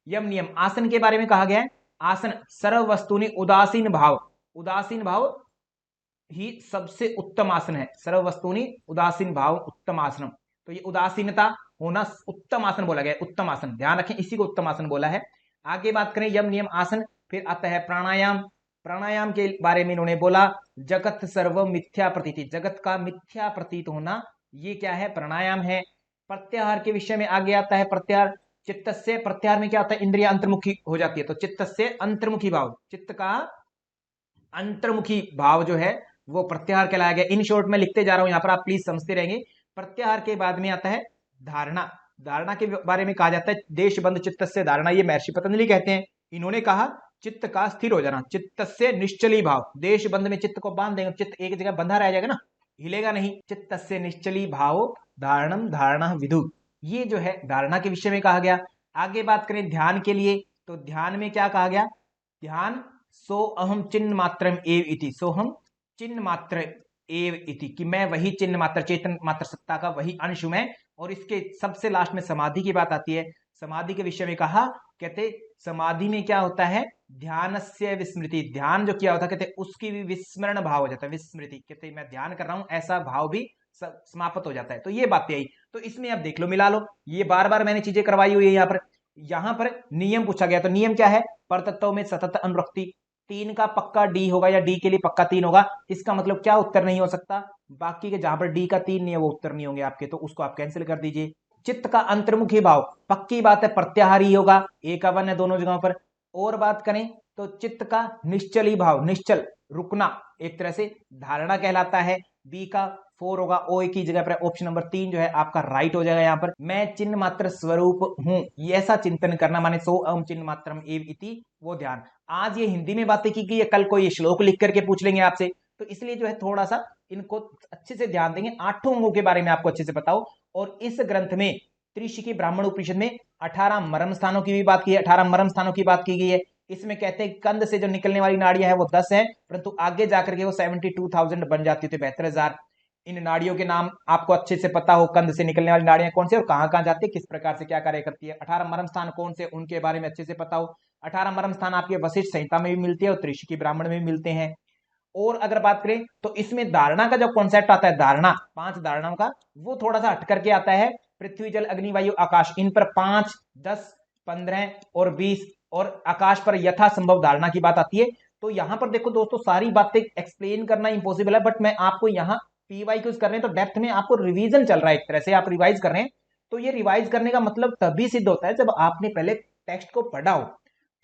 यम नियम। आसन के बारे में कहा गया है, आसन सर्व वस्तुनि उदासीन भाव, उदासीन भाव ही सबसे उत्तम आसन है, सर्व वस्तुनि उदासीन भाव उत्तम आसनम। तो ये उदासीनता होना उत्तम आसन बोला गया है, उत्तम आसन, ध्यान रखें इसी को उत्तम आसन बोला है। आगे बात करें यम नियम आसन, फिर आता है प्राणायाम। प्राणायाम के बारे में इन्होंने बोला जगत सर्व मिथ्या प्रतीति, जगत का मिथ्या प्रतीत होना, ये क्या है, प्राणायाम है। प्रत्याहार के विषय में आगे आता है प्रत्याहार, चित्त से, प्रत्याहार में क्या होता है, इंद्रिय अंतर्मुखी हो जाती है, तो चित्त से अंतर्मुखी भाव, चित्त का अंतर्मुखी भाव जो है वो प्रत्याहार कहलाया गया। इन शॉर्ट में लिखते जा रहा हूं, यहां पर आप प्लीज समझते रहेंगे। प्रत्याहार के बाद में आता है धारणा। धारणा के बारे में कहा जाता है देश बंद चित्त से धारणा, ये महर्षि पतंजलि कहते हैं। इन्होंने कहा चित्त का स्थिर हो जाना, चित्त से निश्चली भाव, देश बंद में चित्त को बांध देंगे, चित्त एक जगह बंधा रह जाएगा ना, हिलेगा नहीं। चित्त से निश्चली भाव धारणम धारणा विदु, ये जो है धारणा के विषय में कहा गया। आगे बात करें ध्यान के लिए, तो ध्यान में क्या कहा गया, ध्यान सो अहम चिन्ह मात्रम एव इति, सो हम चिन्ह मात्र एव इति, कि मैं वही चिन्ह मात्र, चेतन मात्र सत्ता का वही अंश हूं मैं। और इसके सबसे लास्ट में समाधि की बात आती है। समाधि के विषय में कहा, कहते समाधि में क्या होता है, ध्यान से विस्मृति, ध्यान जो किया होता कहते उसकी भी विस्मरण भाव हो जाता है, विस्मृति, कहते मैं ध्यान कर रहा हूं ऐसा भाव भी समाप्त हो जाता है। तो ये बातें आई, तो इसमें अब देख लो, मिला लो, ये बार बार मैंने चीजें करवाई हुई है। यहाँ पर नियम पूछा गया, तो नियम क्या है, परतत्व में सतत अनुरक्ति, 3 का पक्का डी होगा या डी के लिए पक्का 3 होगा, इसका मतलब क्या उत्तर नहीं हो सकता, बाकी के जहां पर डी का 3 नहीं है वो उत्तर नहीं होंगे आपके, तो उसको आप कैंसिल कर दीजिए। चित्त का अंतर्मुखी भाव, पक्की बात है प्रत्याहारी होगा, ए का 1 है दोनों जगहों पर। और बात करें तो चित्त का निश्चली भाव, निश्चल रुकना, एक तरह से धारणा कहलाता है, बी का 4 होगा, ओ की जगह पर ऑप्शन नंबर 3 जो है आपका राइट हो जाएगा। यहाँ पर मैं चिन्ह मात्र स्वरूप हूं, ये ऐसा चिंतन करना, माने सो अहम चिन्ह मात्रम एव इति, वो ध्यान। आज ये हिंदी में बातें की गई है, कल को ये श्लोक लिख करके पूछ लेंगे आपसे, तो इसलिए जो है थोड़ा सा इनको अच्छे से ध्यान देंगे। 8 अंगों के बारे में आपको अच्छे से बताओ। और इस ग्रंथ में त्रिशिकी ब्राह्मण उपनिषद में 18 मर्म स्थानों की भी बात की है, 18 मर्म स्थानों की बात की गई है। इसमें कहते हैं कंध से जो निकलने वाली नाड़ियां है वो 10 है, परंतु आगे जाकर के वो 72,000 बन जाती थी, 72,000। इन नाड़ियों के नाम आपको अच्छे से पता हो, कंध से निकलने वाली नाड़ियां कौन से और कहां कहां जाती है, किस प्रकार से क्या कार्य करती है। 18 मर्म स्थान कौन से, उनके बारे में अच्छे से पता हो। 18 मर्म स्थान आपके वशिष्ठ संहिता में भी मिलती है और त्रिशिकी ब्राह्मण में भी मिलते हैं। और अगर बात करें तो इसमें धारणा का जो कॉन्सेप्ट आता है, धारणा, 5 धारणाओं का, वो थोड़ा सा हट करके आता है पृथ्वी जल अग्नि वायु आकाश, इन पर 5, 10, 15 और 20 और आकाश पर यथासंभव धारणा की बात आती है। तो यहां पर देखो दोस्तों, सारी बातें एक्सप्लेन करना इंपॉसिबल है, बट मैं आपको यहाँ पीवाईक्यूज कर रहे हैं तो डेप्थ में आपको रिवीजन चल रहा है, एक तरह से आप रिवाइज कर रहे हैं। तो ये रिवाइज करने का मतलब तभी सिद्ध होता है जब आपने पहले टेक्स्ट को पढ़ा हो,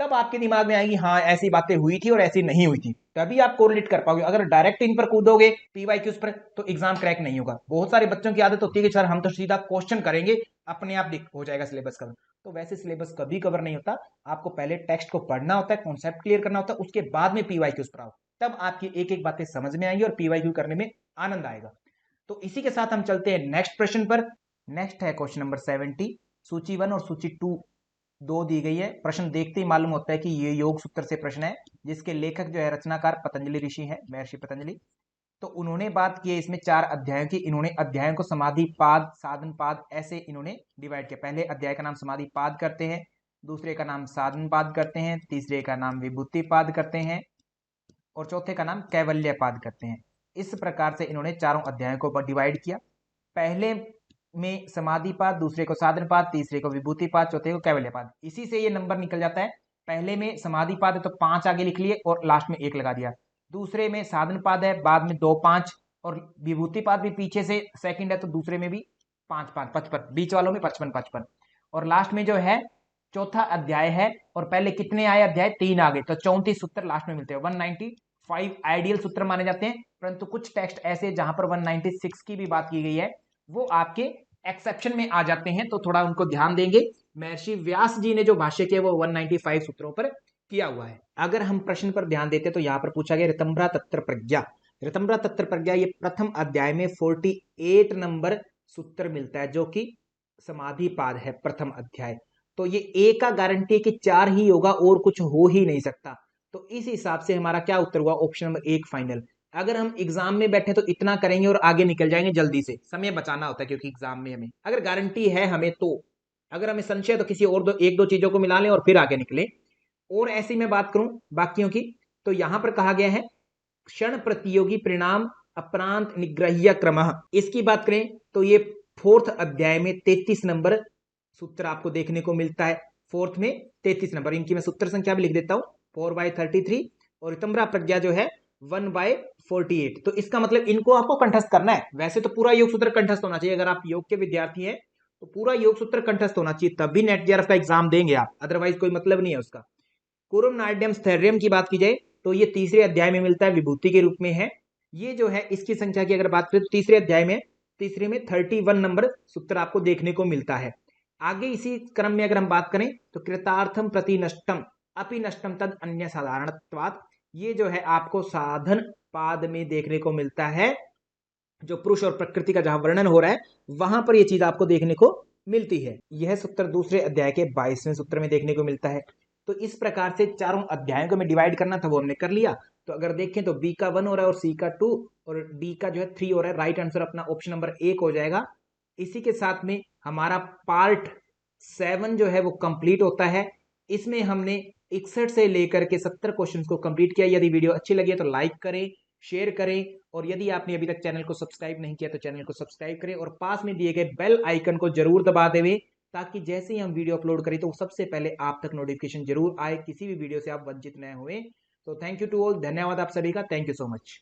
तब आपके दिमाग में आएगी हाँ ऐसी बातें हुई थी और ऐसी नहीं हुई थी, तभी आप कोरिलेट कर पाओगे। अगर डायरेक्ट इन पर कूदोगे पीवाईक्यूज पर तो एग्जाम क्रैक नहीं होगा। बहुत सारे बच्चों की आदत होती है कि सर हम तो सीधा क्वेश्चन करेंगे, अपने आप हो जाएगा सिलेबस कवर। तो वैसे सिलेबस कभी कवर नहीं होता, आपको पहले टेक्स्ट को पढ़ना होता है, कॉन्सेप्ट क्लियर करना होता है, उसके बाद में पीवाईक्यूज पर आओ, तब आपकी एक एक बातें समझ में आएंगी और पीवाईक्यू करने में आनंद आएगा। तो इसी के साथ हम चलते हैं नेक्स्ट प्रश्न पर। नेक्स्ट है क्वेश्चन नंबर 70। सूची 1 और सूची 2 दो दी गई है। प्रश्न देखते ही मालूम होता है कि ये योग सूत्र से प्रश्न है, जिसके लेखक जो है रचनाकार पतंजलि ऋषि है, महर्षि पतंजलि। तो उन्होंने बात की है इसमें 4 अध्यायों की। इन्होंने अध्यायों को समाधि पाद, साधन पाद ऐसे इन्होंने डिवाइड किया। पहले अध्याय का नाम समाधि पाद करते हैं, दूसरे का नाम साधन पाद करते हैं, तीसरे का नाम विभूति पाद करते हैं और चौथे का नाम कैवल्य पाद करते हैं। इस प्रकार से इन्होंने चारों अध्यायों को डिवाइड किया। पहले में समाधि पाद, दूसरे को साधन पाद, तीसरे को विभूति पाद, चौथे को कैवल्य पाद। इसी से ये नंबर निकल जाता है। पहले में समाधि पाद है तो 5 आगे लिख लिए और लास्ट में 1 लगा दिया। दूसरे में साधन पाद है, बाद में 2, 5 और विभूति पाद भी पीछे से सेकंड है तो दूसरे में भी 5, 5, 55, बीच वालों में 55, 55 और लास्ट में जो है चौथा अध्याय है। और पहले कितने आए अध्याय? 3 आ गए, तो 34 सूत्र लास्ट में मिलते हैं। 195 आइडियल सूत्र माने जाते हैं, परंतु कुछ टेक्स्ट ऐसे जहां पर 196 की भी बात की गई है वो आपके एक्सेप्शन में आ जाते हैं, तो थोड़ा उनको ध्यान देंगे। महर्षि व्यास जी ने जो भाष्य किया वो 195 सूत्रों पर किया हुआ है। अगर हम प्रश्न पर ध्यान देते तो यहां पर पूछा गया ऋतंभ्रा तत्र प्रज्ञा। ऋतंभ्रा तत्र प्रज्ञा ये प्रथम अध्याय में 48 नंबर सूत्र मिलता है, जो कि समाधि पाद है प्रथम अध्याय। तो ये ए का गारंटी है कि 4 ही होगा और कुछ हो ही नहीं सकता। तो इस हिसाब से हमारा क्या उत्तर हुआ? Option number 1 final. अगर हम एग्जाम में बैठे तो इतना करेंगे और आगे निकल जाएंगे, जल्दी से समय बचाना होता है, क्योंकि एग्जाम में हमें अगर गारंटी है हमें तो, अगर हमें संशय तो किसी और एक दो चीजों को मिला लें और फिर आगे निकले। और ऐसी मैं बात करूं बाकियों की, तो यहां पर कहा गया है क्षण प्रतियोगी परिणाम अपरांत निग्रह्य क्रम। इसकी बात करें तो ये 4th अध्याय में 33 नंबर सूत्र आपको देखने को मिलता है। 4th में 33 नंबर, इनकी मैं सूत्र संख्या भी लिख देता हूं, 4/33 और ऋतंभ्रा प्रज्ञा जो है 1/48। तो इसका मतलब इनको आपको कंठस्थ करना है। वैसे तो पूरा योग सूत्र कंठस्थ होना चाहिए, अगर आप योग के विद्यार्थी हैं तो पूरा योग सूत्र कंठस्थ होना चाहिए, तभी नेट जेआरएफ का एग्जाम देंगे आप, अदरवाइज कोई मतलब नहीं है उसका। कुरुम नाट्यम स्थैर्यम की बात की जाए तो ये तीसरे अध्याय में मिलता है, विभूति के रूप में है। ये जो है इसकी संख्या की अगर बात करें तो तीसरे अध्याय में, तीसरे में 31 नंबर सूत्र आपको देखने को मिलता है। आगे इसी क्रम में अगर हम बात करें तो कृतार्थम प्रति नष्टम अपि नष्टम तद अन्य साधारणत्वात्, ये जो है आपको साधन पाद में देखने को मिलता है। जो पुरुष और प्रकृति का जहां वर्णन हो रहा है वहां पर यह चीज आपको देखने को मिलती है। यह सूत्र दूसरे अध्याय के 22वें सूत्र में देखने को मिलता है। तो इस प्रकार से चारों अध्यायों को हमें डिवाइड करना था, वो हमने कर लिया। तो अगर देखें तो बी का 1 हो रहा है और सी का 2 और डी का जो है 3 हो रहा है। राइट आंसर अपना ऑप्शन नंबर 1 हो जाएगा। इसी के साथ में हमारा पार्ट 7 जो है वो कंप्लीट होता है। इसमें हमने 61 से लेकर के 70 क्वेश्चंस को कंप्लीट किया। यदि वीडियो अच्छी लगी तो लाइक करें, शेयर करें और यदि आपने अभी तक चैनल को सब्सक्राइब नहीं किया तो चैनल को सब्सक्राइब करें और पास में दिए गए बेल आइकन को जरूर दबा देवें, ताकि जैसे ही हम वीडियो अपलोड करें तो सबसे पहले आप तक नोटिफिकेशन जरूर आए, किसी भी वीडियो से आप वंचित न हुए। तो थैंक यू टू ऑल, धन्यवाद आप सभी का, थैंक यू सो मच।